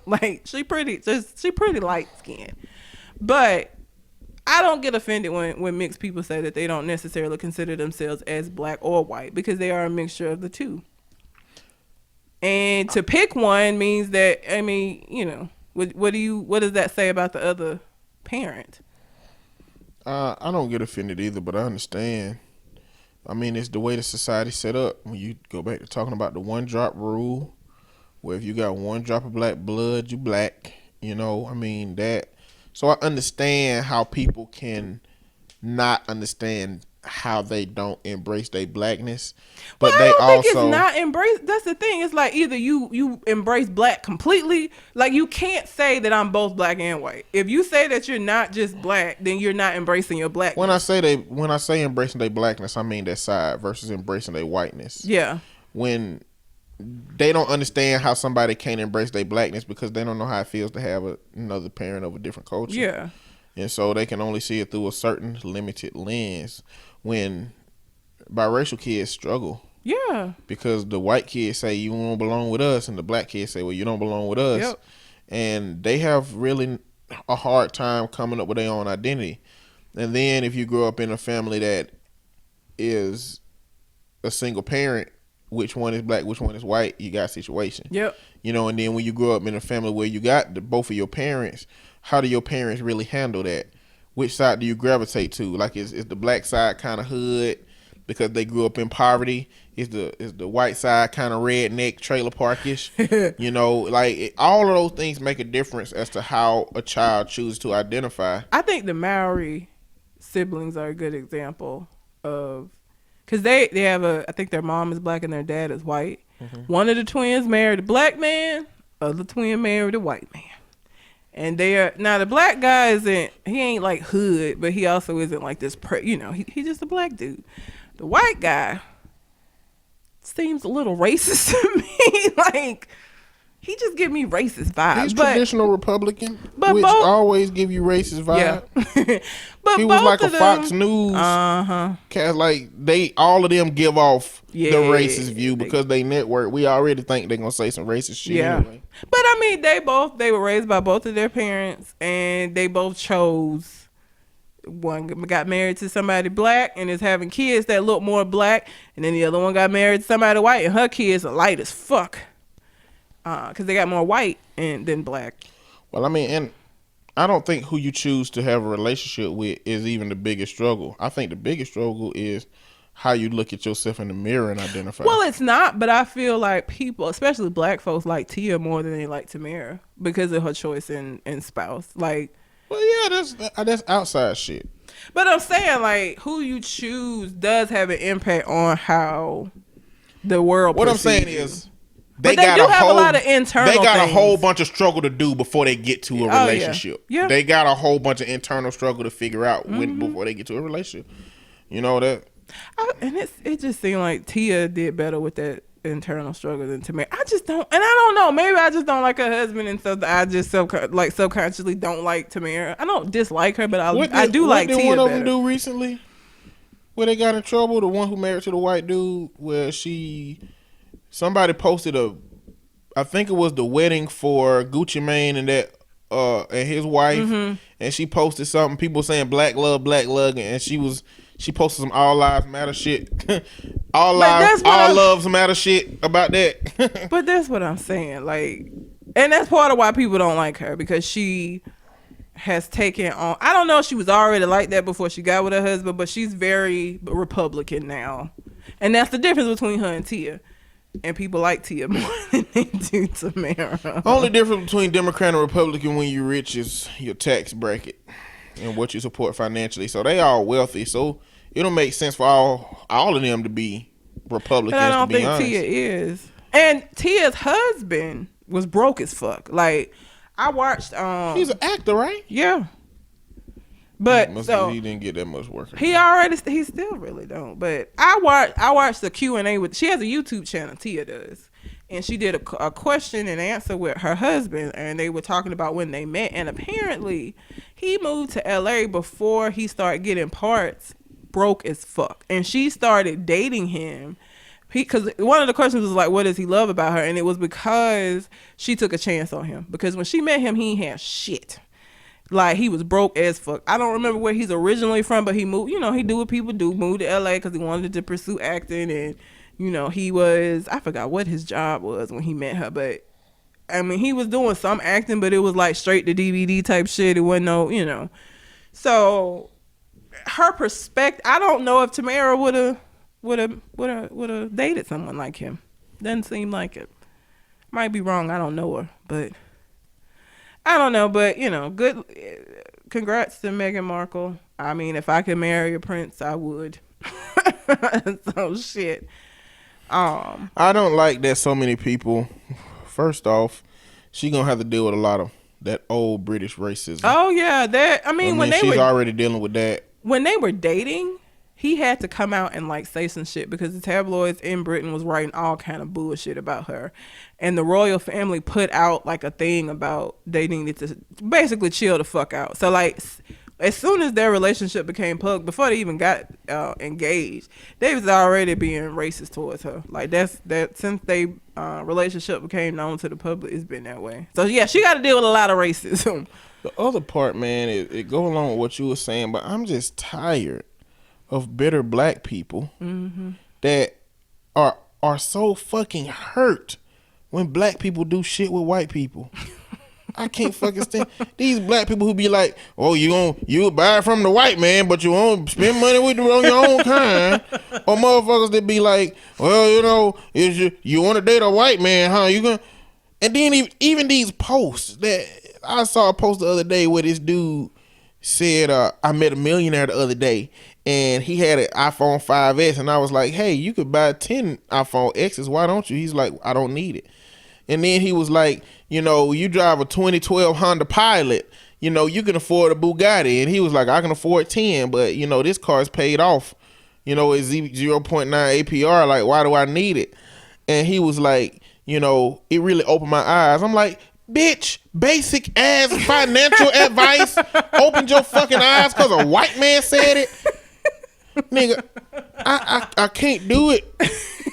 Like she pretty light skinned. But I don't get offended when mixed people say that they don't necessarily consider themselves as black or white because they are a mixture of the two. And to pick one means that, I mean, you know, what does that say about the other parent? I don't get offended either, but I understand. I mean, it's the way the society's set up. When you go back to talking about the one drop rule, where if you got one drop of black blood, you black. You know, I mean that. So I understand how people can not understand how they don't embrace their blackness, but I they don't think also it's not embrace. That's the thing. It's like either you embrace black completely. Like you can't say that I'm both black and white. If you say that you're not just black, then you're not embracing your blackness. when I say embracing their blackness, I mean that side versus embracing their whiteness. Yeah. When they don't understand how somebody can't embrace their blackness because they don't know how it feels to have another parent of a different culture. Yeah. And so they can only see it through a certain limited lens. When biracial kids struggle. Yeah. Because the white kids say you don't belong with us and the black kids say, well, you don't belong with us. Yep. And they have really a hard time coming up with their own identity. And then if you grow up in a family that is a single parent, which one is black, which one is white, you got a situation. Yep. You know, and then when you grow up in a family where you got both of your parents, how do your parents really handle that? Which side do you gravitate to? Like, is the black side kind of hood because they grew up in poverty? Is the white side kind of redneck trailer parkish? You know, like all of those things make a difference as to how a child chooses to identify. I think the Maori siblings are a good example of, because they have I think their mom is black and their dad is white. Mm-hmm. One of the twins married a black man, other twin married a white man. And now the black guy he ain't like hood, but he also isn't like this, he's just a black dude. The white guy seems a little racist to me. Like, he just give me racist vibes. He's traditional Republican, but which always give you racist vibes. Yeah. But he was like a Fox News cast. Like all of them give off the racist view because they network. We already think they're gonna say some racist shit anyway. But I mean, they were raised by both of their parents, and they both chose. One got married to somebody black and is having kids that look more black, and then the other one got married to somebody white, and her kids are light as fuck. Because they got more white than black. Well, I mean, and I don't think who you choose to have a relationship with is even the biggest struggle. I think the biggest struggle is how you look at yourself in the mirror and identify. Well, it's not, but I feel like people, especially black folks, like Tia more than they like Tamara because of her choice in spouse. Like, well, yeah, that's outside shit. But I'm saying, like, who you choose does have an impact on how the world. What I'm saying is, They do have a lot of internal. They got things. a whole bunch of struggle to do before they get to a relationship. Yeah. They got a whole bunch of internal struggle to figure out before they get to a relationship. You know that. And it just seemed like Tia did better with that internal struggle than Tamara. I just don't, and I don't know. Maybe I just don't like her husband, and so I just subconsciously don't like Tamara. I don't dislike her, but I do like Tia. What did one of them do recently? Where they got in trouble? The one who married to the white dude, where somebody posted I think it was the wedding for Gucci Mane and and his wife, and she posted something. People saying black love, and she posted some all lives matter shit, all loves matter shit about that. But that's what I'm saying, like, and that's part of why people don't like her, because she has taken on. I don't know if she was already like that before she got with her husband, but she's very Republican now, and that's the difference between her and Tia. And people like Tia more than they do Tamara. Only difference between Democrat and Republican when you're rich is your tax bracket and what you support financially. So they all wealthy. So it don't make sense for all of them to be Republicans. But I don't to be think honest. Tia is. And Tia's husband was broke as fuck. Like, I watched. He's an actor, right? Yeah. But He didn't get that much work. He still really don't. But I watched the Q&A with. She has a YouTube channel. Tia does, and she did a question and answer with her husband, and they were talking about when they met. And apparently, he moved to LA before he started getting parts, broke as fuck, and she started dating him. Because one of the questions was like, what does he love about her? And it was because she took a chance on him. Because when she met him, he ain't had shit. Like, he was broke as fuck. I don't remember where he's originally from, but he moved, he do what people do, moved to LA because he wanted to pursue acting. And, he was, I forgot what his job was when he met her, but I mean, he was doing some acting, but it was like straight to DVD type shit. It wasn't no, So her perspective, I don't know if Tamara would have dated someone like him. Doesn't seem like it. Might be wrong. I don't know her, but I don't know. But good. Congrats to Meghan Markle. I mean, if I could marry a prince, I would. So shit. I don't like that so many people. First off, she gonna have to deal with a lot of that old British racism. Oh yeah, when she's already dealing with that. When they were dating, he had to come out and like say some shit because the tabloids in Britain was writing all kind of bullshit about her, and the royal family put out like a thing about they needed to basically chill the fuck out. So like, as soon as their relationship became public, before they even got engaged, they was already being racist towards her. Like that since they relationship became known to the public, it's been that way. So yeah, she got to deal with a lot of racism. The other part, man, it go along with what you were saying, but I'm just tired of bitter black people that are so fucking hurt when black people do shit with white people. I can't fucking stand these black people who be like, oh, you buy from the white man, but you won't spend money with on your own kind. Or motherfuckers that be like, well, you want to date a white man, huh? You gonna? And then even these posts that I saw a post the other day where this dude said, I met a millionaire the other day and he had an iPhone 5S, and I was like, hey, you could buy 10 iPhone X's. Why don't you? He's like, I don't need it. And then he was like, you drive a 2012 Honda Pilot, you can afford a Bugatti. And he was like, I can afford 10, but this car's paid off. It's 0.9 APR. Like, why do I need it? And he was like, it really opened my eyes. I'm like, bitch, basic ass financial advice opened your fucking eyes because a white man said it? Nigga, I can't do it.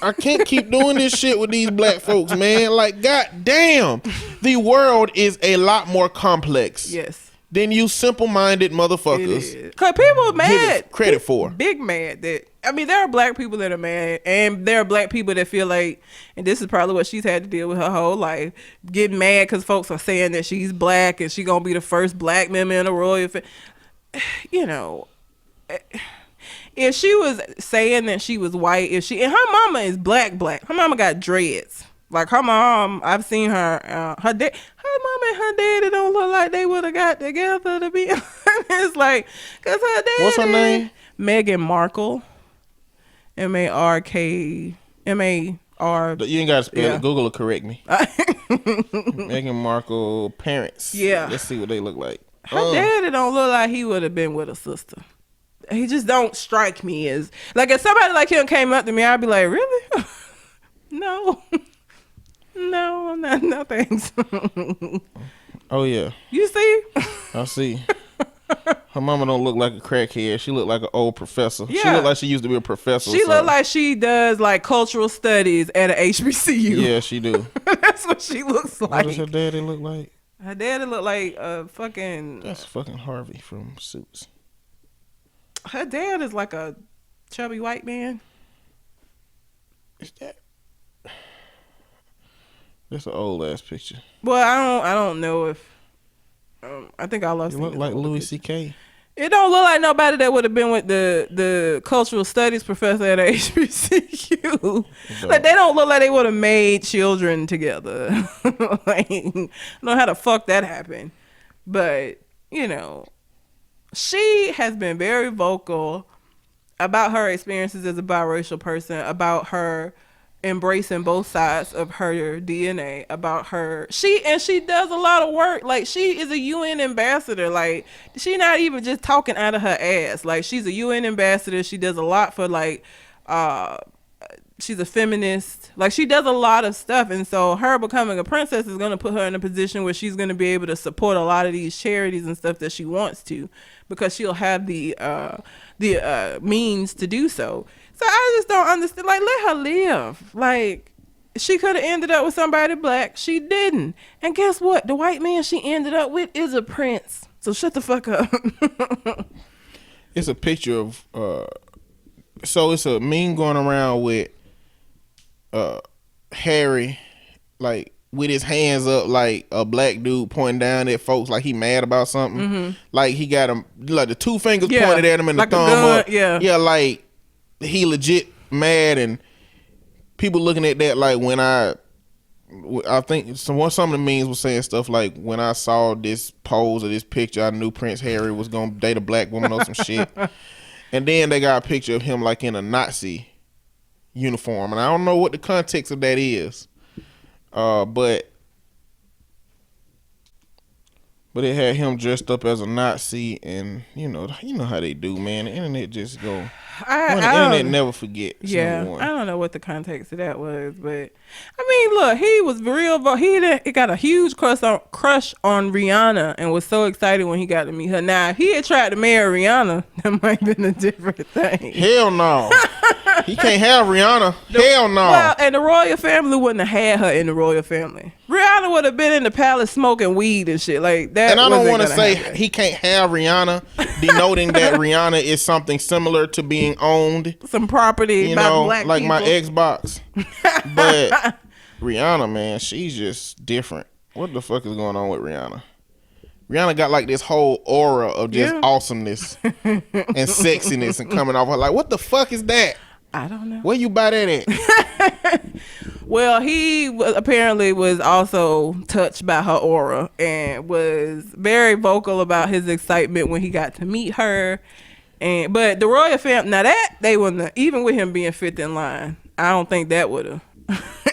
I can't keep doing this shit with these black folks, man. Like, goddamn, the world is a lot more complex. Yes. Than you simple-minded motherfuckers. Cause people mad. Give credit for. Big mad that there are black people that are mad, and there are black people that feel like, and this is probably what she's had to deal with her whole life, getting mad because folks are saying that she's black and she gonna be the first black member in a royal if she was saying that she was white, and her mama is black, her mama got dreads. Like her mom, I've seen her mama and her daddy don't look like they would have got together, to be honest. Like, cause her daddy. What's her name? Meghan Markle. M-A-R-K-M-A-R. You ain't got to spell it. Google will correct me. Meghan Markle parents. Yeah. Let's see what they look like. Her daddy don't look like he would have been with a sister. He just don't strike me as, like, if somebody like him came up to me, I'd be like, really? No. No, thanks. Oh yeah. You see? I see. Her mama don't look like a crackhead. She look like an old professor. Yeah. She look like she used to be a professor. She look like she does like cultural studies at an HBCU. Yeah, she do. That's what she looks like. What does her daddy look like? Her daddy look like a fucking. That's fucking Harvey from Suits. Her dad is like a chubby white man. Is that? That's an old ass picture. Well, I don't know if. I think I lost. You look like Louis C.K. It don't look like nobody that would have been with the cultural studies professor at HBCU. Like, they don't look like they would have made children together. Like, I don't know how the fuck that happened, but she has been very vocal about her experiences as a biracial person, about her embracing both sides of her DNA about her. She does a lot of work. Like, she is a UN ambassador. Like, she not even just talking out of her ass. Like, she's a UN ambassador. She does a lot for, like, she's a feminist. Like, she does a lot of stuff. And so her becoming a princess is going to put her in a position where she's going to be able to support a lot of these charities and stuff that she wants to, because she'll have the means to do so. So I just don't understand. Like, let her live. Like, she could have ended up with somebody black. She didn't. And guess what? The white man she ended up with is a prince. So shut the fuck up. It's a picture of so it's a meme going around with Harry, like, with his hands up, like a black dude pointing down at folks like he mad about something. Mm-hmm. Like, he got him, like, the two fingers pointed at him and like the thumb up. Yeah, like, he legit mad. And people looking at that, like, when I think some of the memes was saying stuff like, when I saw this pose or this picture, I knew Prince Harry was gonna date a black woman or some shit. And then they got a picture of him, like, in a Nazi uniform, and I don't know what the context of that is, but it had him dressed up as a Nazi, and you know how they do, man. The internet just go. The internet never forgets. Yeah, I don't know what the context of that was, but I mean, look, he was real. He got a huge crush on Rihanna, and was so excited when he got to meet her. Now, if he had tried to marry Rihanna, that might have been a different thing. Hell no. He can't have Rihanna. Hell no. Well, and the royal family wouldn't have had her in the royal family. Rihanna would have been in the palace smoking weed and shit like that. And I don't want to say he can't have Rihanna, denoting that Rihanna is something similar to being owned. Some property by black like people. My Xbox. But Rihanna, man, she's just different. What the fuck is going on with Rihanna? Rihanna got like this whole aura of just awesomeness and sexiness and coming off her. Like, what the fuck is that? I don't know. Where you buy that at? Well, he apparently was also touched by her aura and was very vocal about his excitement when he got to meet her. But the royal family, now that they wouldn't, even with him being fifth in line, I don't think that would have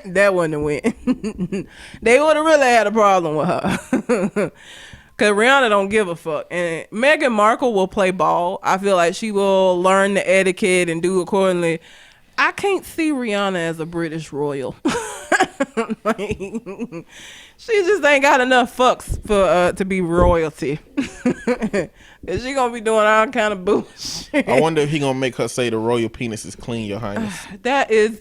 that wouldn't have went. They would have really had a problem with her. Cause Rihanna don't give a fuck, and Meghan Markle will play ball. I feel like she will learn the etiquette and do accordingly. I can't see Rihanna as a British royal. Like, she just ain't got enough fucks for to be royalty. And she gonna be doing all kind of bullshit. I wonder if he gonna make her say the royal penis is clean, Your Highness.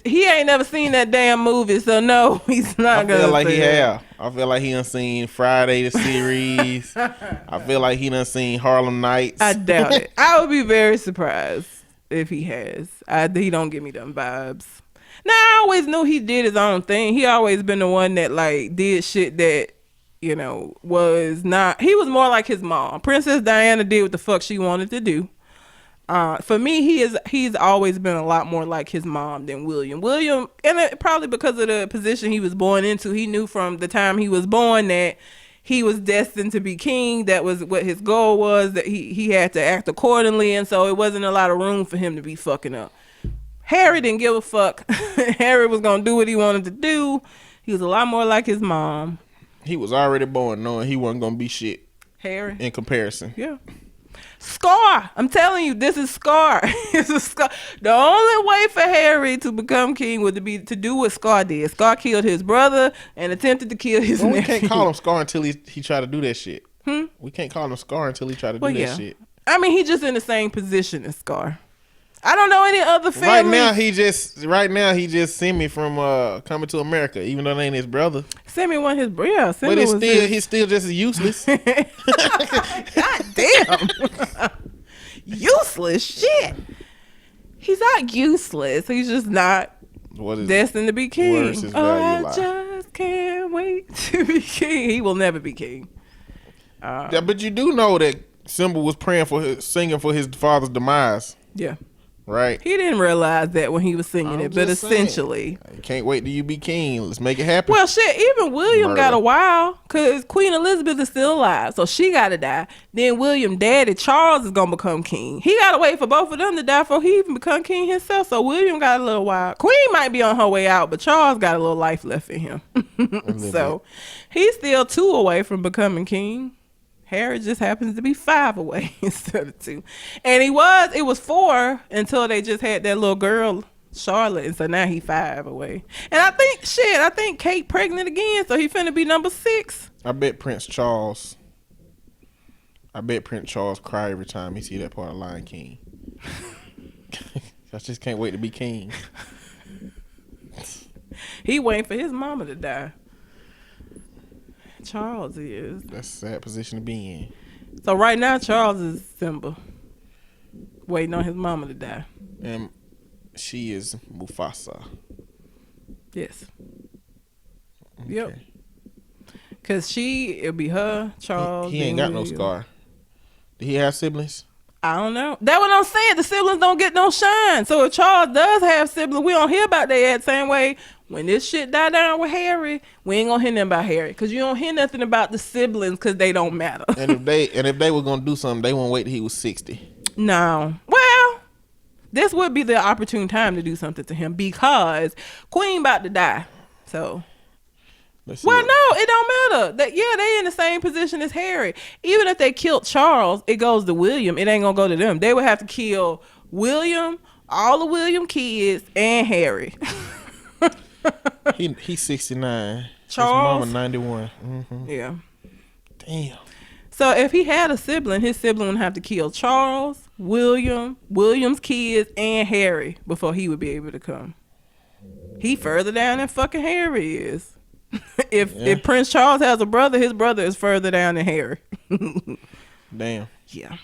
He ain't never seen that damn movie, so no, he's not gonna. I feel like he have. I feel like he done seen Friday the series. I feel like he done seen Harlem Nights. I doubt it. I would be very surprised if he has. He don't give me them vibes. Now, I always knew he did his own thing. He always been the one that, like, did shit that, you know, was not. He was more like his mom. Princess Diana did what the fuck she wanted to do. For me, he's always been a lot more like his mom than William. William, and probably because of the position he was born into, he knew from the time he was born that he was destined to be king. That was what his goal was, that he had to act accordingly, and so it wasn't a lot of room for him to be fucking up. Harry didn't give a fuck. Harry was gonna do what he wanted to do. He was a lot more like his mom. He was already born knowing he wasn't gonna be shit. Harry, in comparison. Yeah. Scar. I'm telling you, this is Scar. It's a Scar. The only way for Harry to become king would be to do what Scar did. Scar killed his brother and attempted to kill his nephew. We can't call him Scar until he tried to do that shit. We can't call him Scar until he tried to do that shit. I mean, he's just in the same position as Scar. I don't know any other family. Right now he just sent me from Coming to America, even though they ain't his brother. Send me one of his brothers. But he's still just as useless. God damn. Useless shit. He's not useless. He's just not destined to be king. I just can't wait to be king. He will never be king. Yeah, but you do know that Simba was singing for his father's demise. Yeah. Right. He didn't realize that when he was singing I'm it, but just saying. essentially. I can't wait till you be king. Let's make it happen. Well, shit, even William Murder. got a while because Queen Elizabeth is still alive, so she got to die. Then William daddy, Charles, is going to become king. He got to wait for both of them to die before he even become king himself, so William got a little while. Queen might be on her way out, but Charles got a little life left in him. So he's still 2 away from becoming king. Harry just happens to be 5 away instead of 2. And it was 4 until they just had that little girl, Charlotte, and so now he 5 away. And I think Kate pregnant again, so he finna be number 6. I bet Prince Charles cry every time he see that part of Lion King. I just can't wait to be king. He waiting for his mama to die. Charles is. That's a sad position to be in. So right now, Charles is Simba, waiting on his mama to die. And she is Mufasa. Yes. Okay. Yep. Cause it'll be her, Charles. He ain't got no William. scar. Did he have siblings? I don't know. That's what I'm saying. The siblings don't get no shine. So if Charles does have siblings, we don't hear about their ass same way. When this shit die down with Harry, we ain't gonna hear nothing about Harry. Cause you don't hear nothing about the siblings cause they don't matter. And if they were gonna do something, they won't wait till he was 60. No. Well, this would be the opportune time to do something to him because Queen about to die. So Let's see well, what- no, it don't matter. They in the same position as Harry. Even if they killed Charles, it goes to William. It ain't gonna go to them. They would have to kill William, all the William kids, and Harry. He's 69. Charles? His mama 91. Mm-hmm. Yeah. Damn. So if he had a sibling, his sibling would have to kill Charles, William's kids, and Harry before he would be able to come. He further down than fucking Harry is. If Prince Charles has a brother, his brother is further down than Harry. Damn. Yeah.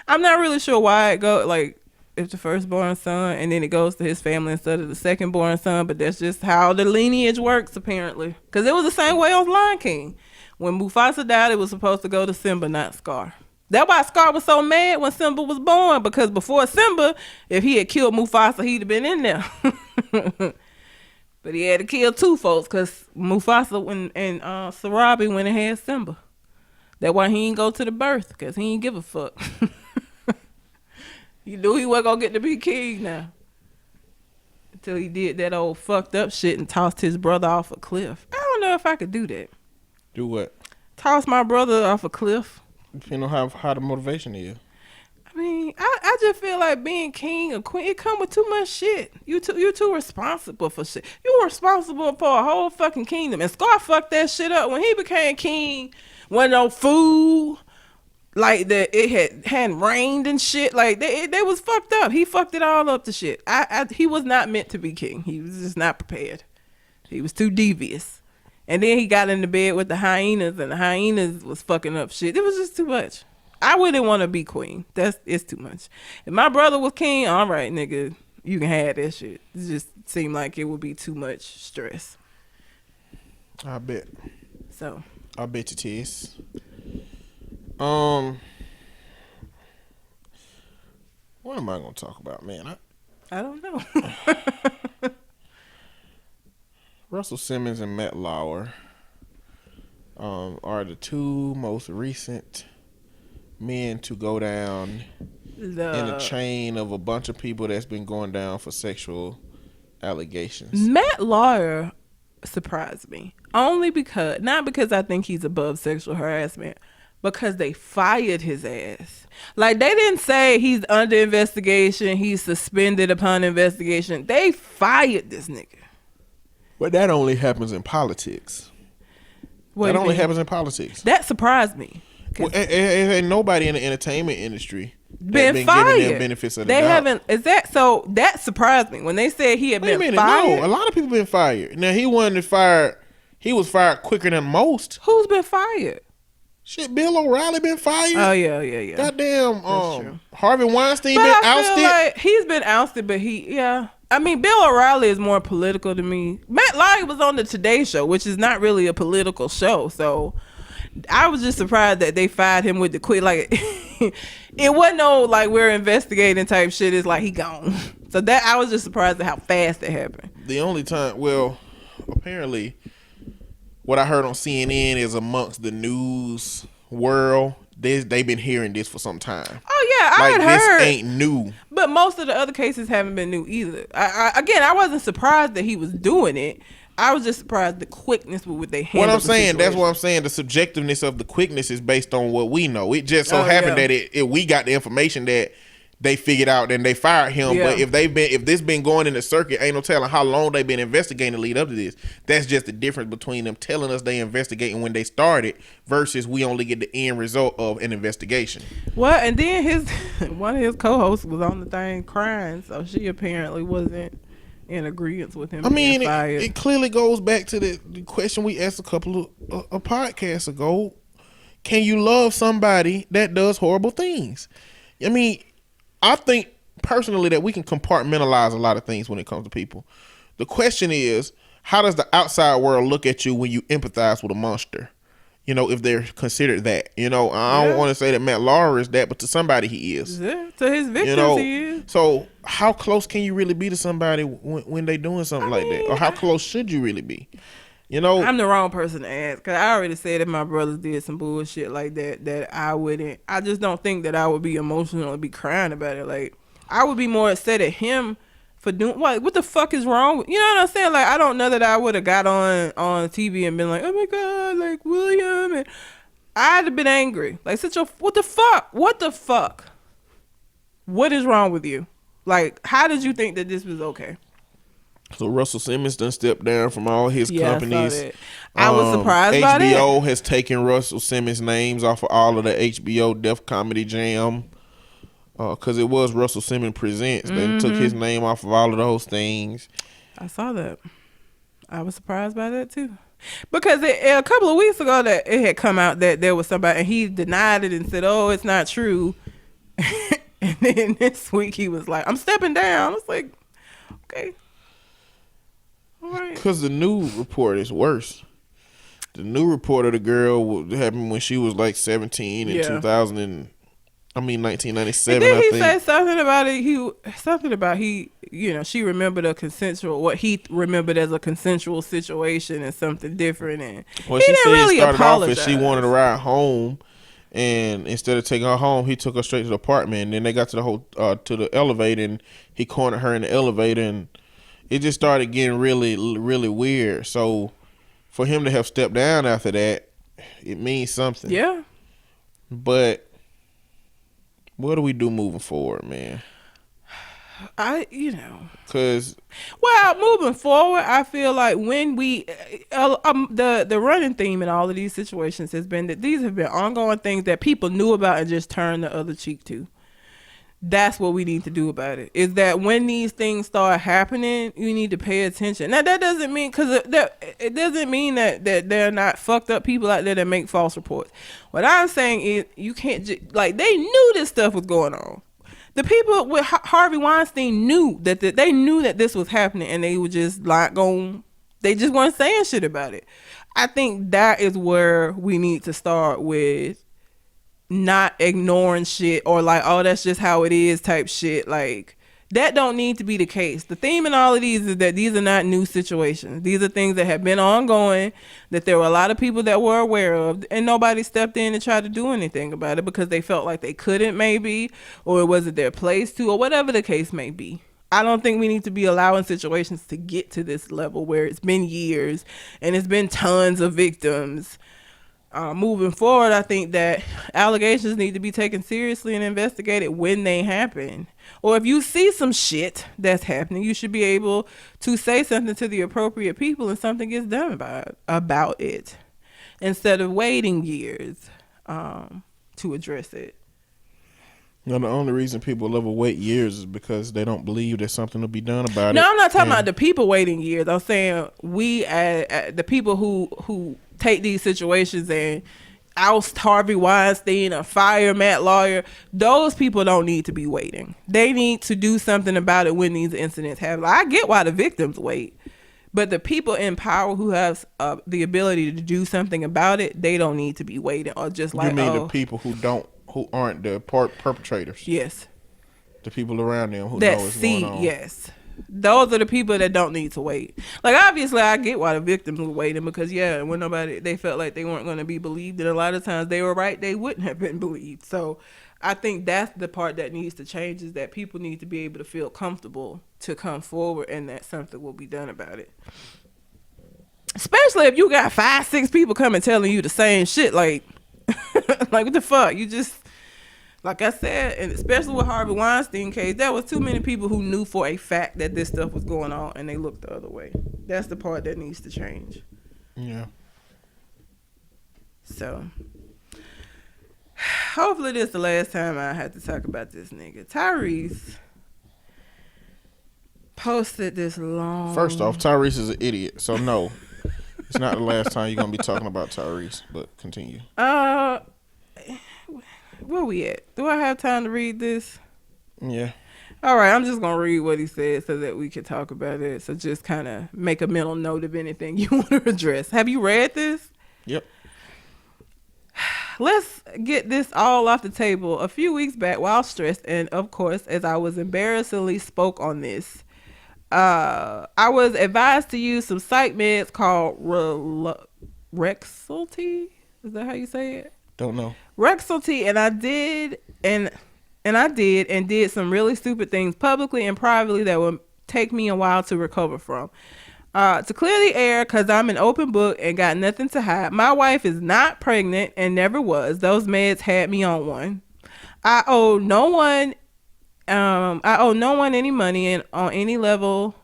I'm not really sure why it go like if the firstborn son and then it goes to his family instead of the secondborn son, but that's just how the lineage works apparently. Because it was the same way on Lion King. When Mufasa died, it was supposed to go to Simba, not Scar. That's why Scar was so mad when Simba was born, because before Simba, if he had killed Mufasa, he'd have been in there. But he had to kill 2 folks because Mufasa and Sarabi went and had Simba. That's why he ain't go to the birth, because he ain't give a fuck. He knew he wasn't going to get to be king now. Until he did that old fucked up shit and tossed his brother off a cliff. I don't know if I could do that. Do what? Toss my brother off a cliff. You know how the motivation is. I mean, I just feel like being king or queen, it come with too much shit. You too responsible for shit. You were responsible for a whole fucking kingdom. And Scar fucked that shit up. When he became king, wasn't no food. Like that, it hadn't rained and shit. Like they was fucked up. He fucked it all up to shit. He was not meant to be king. He was just not prepared. He was too devious. And then he got into bed with the hyenas, and the hyenas was fucking up shit. It was just too much. I wouldn't want to be queen. It's too much. If my brother was king, all right, nigga, you can have that shit. It just seemed like it would be too much stress. I bet. So I bet it is. What am I gonna talk about, man? I don't know. Russell Simmons and Matt Lauer are the 2 most recent men to go down in a chain of a bunch of people that's been going down for sexual allegations. Matt Lauer surprised me. Only not because I think he's above sexual harassment, because they fired his ass. Like, they didn't say he's under investigation, he's suspended upon investigation. They fired this nigga. But that only happens in politics. That only happens in politics. That surprised me. Well, ain't nobody in the entertainment industry been fired. Giving them benefits of the they doubt. haven't. Is that so? That surprised me when they said he had been fired. No, a lot of people been fired. Now he wasn't fired. He was fired quicker than most. Who's been fired? Shit, Bill O'Reilly been fired. Oh yeah. Goddamn, Harvey Weinstein But been I ousted. feel like he's been ousted, but I mean, Bill O'Reilly is more political to me. Matt Lauer was on the Today Show, which is not really a political show, so I was just surprised that they fired him with the quick. Like, it wasn't no like we're investigating type shit. It's like he gone. So that I was just surprised at how fast it happened. The only time, well, apparently, what I heard on CNN is amongst the news world, they've been hearing this for some time. Oh yeah, I had this heard. Ain't new. But most of the other cases haven't been new either. I wasn't surprised that he was doing it. I was just surprised the quickness with which they handled What I'm saying, that's situation. what I'm saying. The subjectiveness of the quickness is based on what we know. It just so happened that we got the information that they figured out and they fired him. Yeah. But if this been going in the circuit, ain't no telling how long they been investigating to lead up to this. That's just the difference between them telling us they investigating when they started versus we only get the end result of an investigation. Well, and then one of his co-hosts was on the thing crying, so she apparently wasn't in agreement with him. I mean, being fired. it clearly goes back to the question we asked a couple of a podcasts ago. Can you love somebody that does horrible things? I mean, I think personally that we can compartmentalize a lot of things when it comes to people. The question is, how does the outside world look at you when you empathize with a monster? You know, if they're considered that. You know, I don't want to say that Matt Lauer is that, but to somebody he is. Yeah, to his victims, you know, he is. So how close can you really be to somebody when they doing something like that? Or how close should you really be? You know, I'm the wrong person to ask because I already said if my brothers did some bullshit like that I wouldn't. I just don't think that I would be emotional and be crying about it. Like, I would be more upset at him for doing what the fuck is wrong with, you know what I'm saying? Like, I don't know that I would have got on TV and been like, oh my god, like William, and I'd have been angry. Like, what the fuck? What is wrong with you? Like, how did you think that this was okay? So Russell Simmons done stepped down from all his companies. I was surprised by that. HBO has taken Russell Simmons' names off of all of the HBO Def Comedy Jam. Because it was Russell Simmons Presents. They took his name off of all of those things. I saw that. I was surprised by that too. Because a couple of weeks ago that it had come out that there was somebody, and he denied it and said, oh, it's not true. And then this week he was like, I'm stepping down. I was like, okay. All right. Because the new report is worse. The new report of the girl happened when she was like 17 in 1997. And then he said something about it. She remembered what he remembered as a consensual situation and something different. And well, he she didn't said really it started apologize. off as she wanted to ride home, and instead of taking her home, he took her straight to the apartment. And then they got to the elevator, and he cornered her in the elevator, and it just started getting really, really weird. So for him to have stepped down after that, it means something. Yeah. But what do we do moving forward, man? Because moving forward, I feel like when we the running theme in all of these situations has been that these have been ongoing things that people knew about and just turned the other cheek to. That's what we need to do about it. Is that when these things start happening, you need to pay attention. Now that doesn't mean it doesn't mean that they're not fucked up people out there that make false reports. What I'm saying is you can't they knew this stuff was going on. The people with Harvey Weinstein knew that they knew that this was happening, and they were just they just weren't saying shit about it. I think that is where we need to start with. Not ignoring shit or like, oh, that's just how it is type shit. Like, that don't need to be the case. The theme in all of these is that these are not new situations. These are things that have been ongoing, that there were a lot of people that were aware of, and nobody stepped in and tried to do anything about it because they felt like they couldn't maybe, or it wasn't their place to, or whatever the case may be. I don't think we need to be allowing situations to get to this level where it's been years and it's been tons of victims. Moving forward, I think that allegations need to be taken seriously and investigated when they happen. Or if you see some shit that's happening, you should be able to say something to the appropriate people and something gets done about it instead of waiting years to address it. No, the only reason people ever wait years is because they don't believe that something will be done about it. No, I'm not talking about the people waiting years. I'm saying we, the people who take these situations and oust Harvey Weinstein or fire Matt Lauer, those people don't need to be waiting. They need to do something about it when these incidents happen. I get why the victims wait, But the people in power who have the ability to do something about it, they don't need to be waiting or just like, you mean the people who aren't the perpetrators? Yes. The people around them who That know what's see, going on. yes. Those are the people that don't need to wait. Like, obviously, I get why the victims were waiting because, yeah, when they felt like they weren't going to be believed, and a lot of times they were right, they wouldn't have been believed. So I think that's the part that needs to change, is that people need to be able to feel comfortable to come forward and that something will be done about it. Especially if you got 5-6 people coming telling you the same shit. Like, like, what the fuck? You just... Like I said, and especially with Harvey Weinstein case, there was too many people who knew for a fact that this stuff was going on, and they looked the other way. That's the part that needs to change. Yeah. So, hopefully this is the last time I had to talk about this nigga. Tyrese posted this long... First off, Tyrese is an idiot, so no. It's not the last time you're going to be talking about Tyrese, but continue. Where we at? Do I have time to read this? Yeah. All right, I'm just going to read what he said so that we can talk about it. So just kind of make a mental note of anything you want to address. Have you read this? Yep. Let's get this all off the table. A few weeks back, while stressed, and of course, as I was embarrassingly spoke on this, I was advised to use some psych meds called Rexulti. Is that how you say it? Don't know. Rexulti, and I did some really stupid things publicly and privately that would take me a while to recover from. To clear the air, because I'm an open book and got nothing to hide, my wife is not pregnant and never was. Those meds had me on one. I owe no one any money on any level.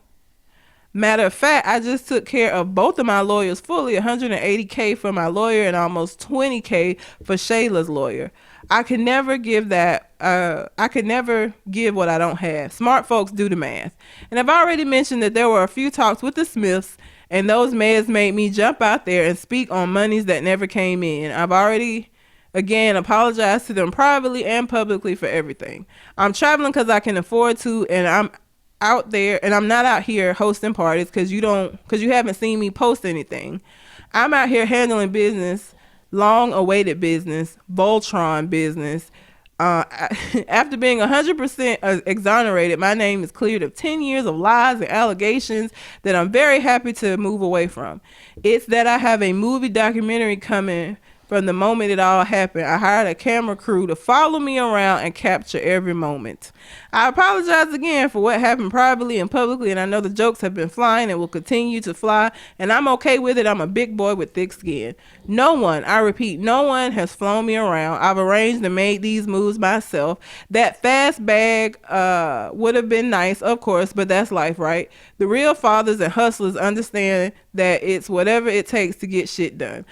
Matter of fact, I just took care of both of my lawyers fully, $180K for my lawyer and almost $20K for Shayla's lawyer. I could never give what I don't have. Smart folks do the math. And I've already mentioned that there were a few talks with the Smiths, and those meds made me jump out there and speak on monies that never came in. I've already, again, apologized to them privately and publicly for everything. I'm traveling because I can afford to, and I'm out there, and I'm not out here hosting parties because you haven't seen me post anything. I'm out here handling business, long awaited business, Voltron business. After being 100% exonerated, my name is cleared of 10 years of lies and allegations that I'm very happy to move away from. It's that I have a movie documentary coming. From the moment it all happened, I hired a camera crew to follow me around and capture every moment. I apologize again for what happened privately and publicly, and I know the jokes have been flying and will continue to fly, and I'm okay with it. I'm a big boy with thick skin. No one, I repeat, no one has flown me around. I've arranged and made these moves myself. That fast bag would have been nice, of course, but that's life, right? The real fathers and hustlers understand that it's whatever it takes to get shit done.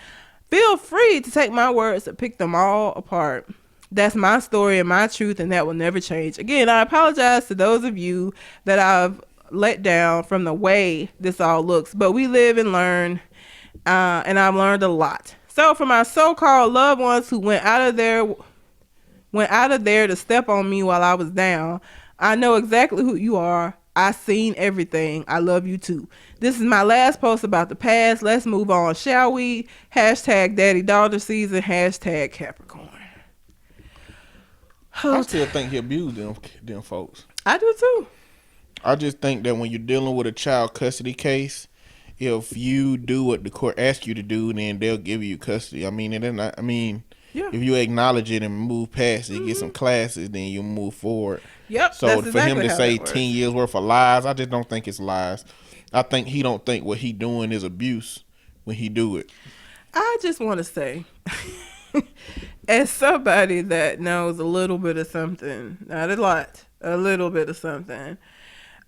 Feel free to take my words and pick them all apart. That's my story and my truth, and that will never change. Again, I apologize to those of you that I've let down from the way this all looks, but we live and learn, and I've learned a lot. So for my so-called loved ones who went out of there to step on me while I was down, I know exactly who you are. I seen everything. I love you too. This is my last post about the past. Let's move on, shall we? Hashtag daddy-daughter season. Hashtag Capricorn. I still think he abused them folks. I do too. I just think that when you're dealing with a child custody case, if you do what the court asks you to do, then they'll give you custody. I mean, Yeah. If you acknowledge it and move past it, get some classes, then you move forward. Yep. So that's for exactly him to how say that works. 10 years worth of lies, I just don't think it's lies. I think he don't think what he doing is abuse when he do it. I just want to say, as somebody that knows a little bit of something, not a lot, a little bit of something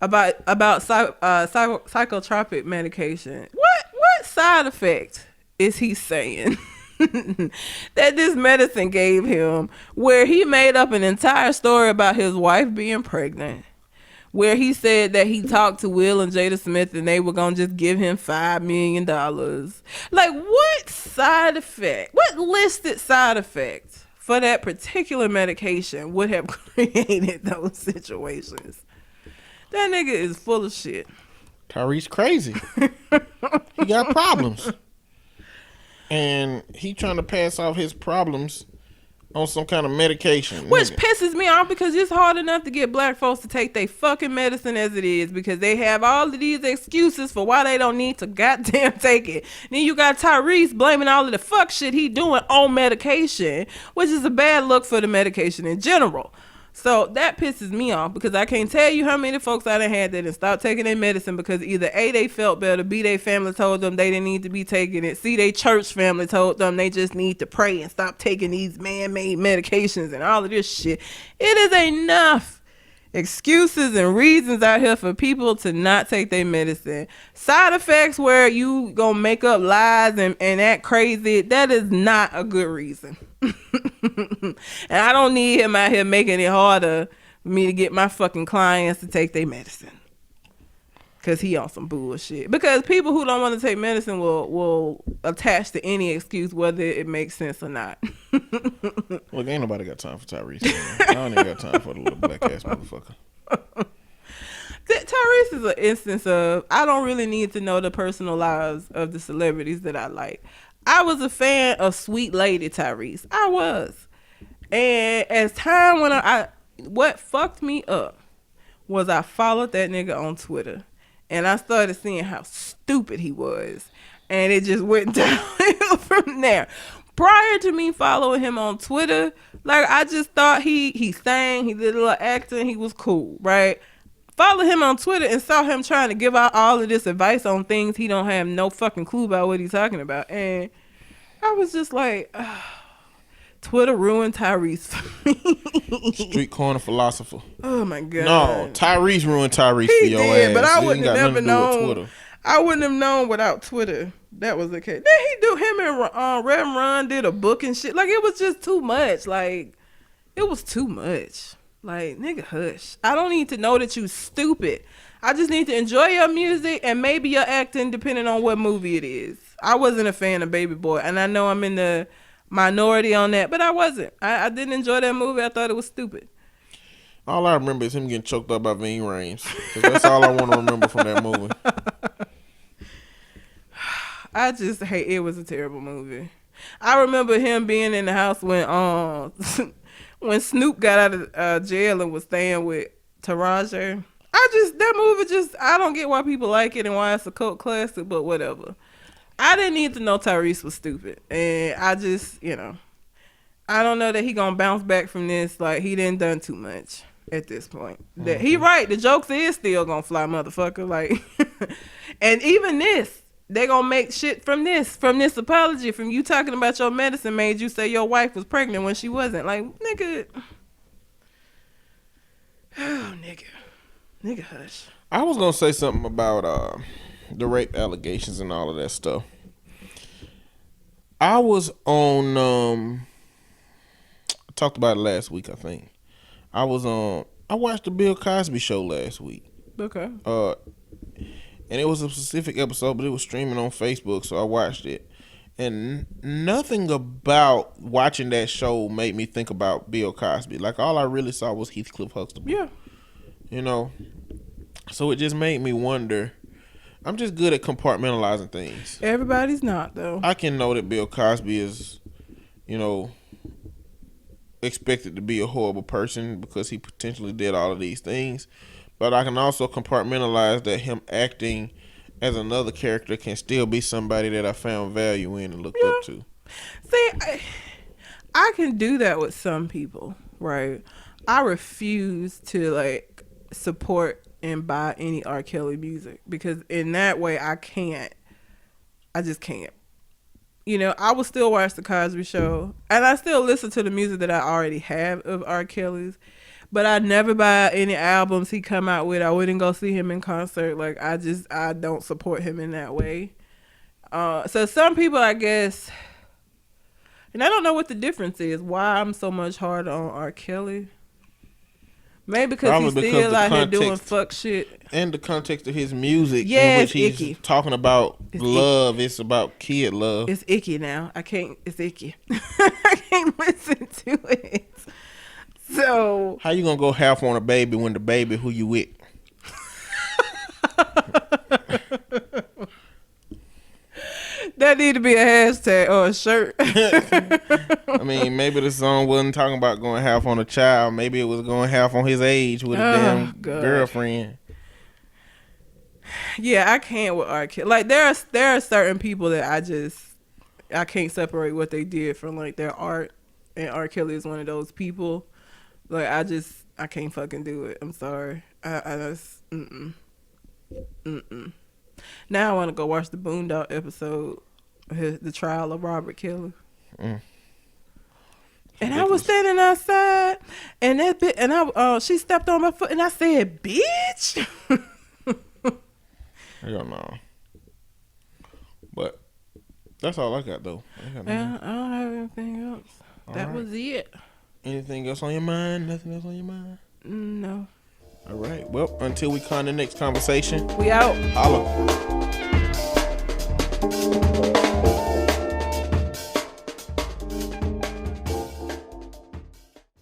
about psychotropic medication, what side effect is he saying that this medicine gave him, where he made up an entire story about his wife being pregnant, where he said that he talked to Will and Jada Smith and they were going to just give him $5 million. Like, what side effect, what listed side effect for that particular medication would have created those situations? That nigga is full of shit. Tyrese crazy. He got problems. And he trying to pass off his problems on some kind of medication. Which pisses me off because it's hard enough to get black folks to take their fucking medicine as it is because they have all of these excuses for why they don't need to goddamn take it. Then you got Tyrese blaming all of the fuck shit he doing on medication, which is a bad look for the medication in general. So that pisses me off because I can't tell you how many folks I done had that done stopped taking their medicine because either A, they felt better, B, their family told them they didn't need to be taking it, C, their church family told them they just need to pray and stop taking these man-made medications and all of this shit. It is enough excuses and reasons out here for people to not take their medicine. Side effects where you gonna make up lies and act crazy, that is not a good reason. And I don't need him out here making it harder for me to get my fucking clients to take their medicine. Cause he on some bullshit. Because people who don't want to take medicine will attach to any excuse whether it makes sense or not. Look, ain't nobody got time for Tyrese. I don't even got time for the little black ass motherfucker. Tyrese is an instance of I don't really need to know the personal lives of the celebrities that I like. I was a fan of Sweet Lady Tyrese. I was. And as time went on, what fucked me up was I followed that nigga on Twitter. And I started seeing how stupid he was. And it just went downhill from there. Prior to me following him on Twitter, like I just thought he sang, he did a little acting, he was cool, right? Followed him on Twitter and saw him trying to give out all of this advice on things he don't have no fucking clue about what he's talking about. And I was just like, oh, Twitter ruined Tyrese for me. Street corner philosopher. Oh my God. No, Tyrese ruined Tyrese for your ass. But I wouldn't have got never nothing to do with known. Twitter. I wouldn't have known without Twitter that was the case. Then he do him and Reverend Ron did a book and shit. Like it was just too much. Like it was too much. Like nigga, hush. I don't need to know that you stupid. I just need to enjoy your music and maybe your acting, depending on what movie it is. I wasn't a fan of Baby Boy, and I know I'm in the minority on that, but I wasn't. I didn't enjoy that movie. I thought it was stupid. All I remember is him getting choked up by Ving Rhames. That's all I want to remember from that movie. I just hate it. Was a terrible movie. I remember him being in the house when when Snoop got out of jail and was staying with Taraji. That movie I don't get why people like it and why it's a cult classic, but whatever. I didn't need to know Tyrese was stupid. And I just, I don't know that he gonna bounce back from this. Like, he done done too much at this point. That he right, the jokes is still gonna fly, motherfucker. Like, and even this, they gonna make shit from this apology, from you talking about your medicine made you say your wife was pregnant when she wasn't. Like, nigga. Oh, nigga, hush. I was gonna say something about the rape allegations and all of that stuff. I was on I talked about it last week, I think. I watched the Bill Cosby show last week. Okay. And it was a specific episode, but it was streaming on Facebook, so I watched it. And nothing about watching that show made me think about Bill Cosby. Like, all I really saw was Heathcliff Huxtable. Yeah. So it just made me wonder. I'm just good at compartmentalizing things. Everybody's not, though. I can know that Bill Cosby is, expected to be a horrible person because he potentially did all of these things. But I can also compartmentalize that him acting as another character can still be somebody that I found value in and looked up to. See, I can do that with some people, right? I refuse to, support and buy any R. Kelly music because in that way I just can't. I will still watch the Cosby Show and I still listen to the music that I already have of R. Kelly's, but I never buy any albums he come out with. I wouldn't go see him in concert. Like, I don't support him in that way. So some people, I guess, and I don't know what the difference is, why I'm so much harder on R. Kelly. Maybe because he's still out here doing fuck shit. And the context of his music, yeah, in which he's icky. Talking about It's love. Icky. It's about kid love. It's icky now. It's icky. I can't listen to it. So. How you gonna go half on a baby when the baby who you with? That need to be a hashtag or a shirt. I mean, maybe the song wasn't talking about going half on a child. Maybe it was going half on his age with a damn God. girlfriend. Yeah, I can't with R. Kelly. Like there are certain people that I can't separate what they did from like their art, and R. Kelly is one of those people. Like I can't fucking do it. I'm sorry. I just Now I want to go watch the Boondock episode, the trial of Robert Kelly. And I was standing outside, and she stepped on my foot, and I said, "Bitch." I don't know. But that's all I got, though. I don't have anything else. That was it. Anything else on your mind? Nothing else on your mind? No. All right. Well, until we come to the next conversation, We out. holla.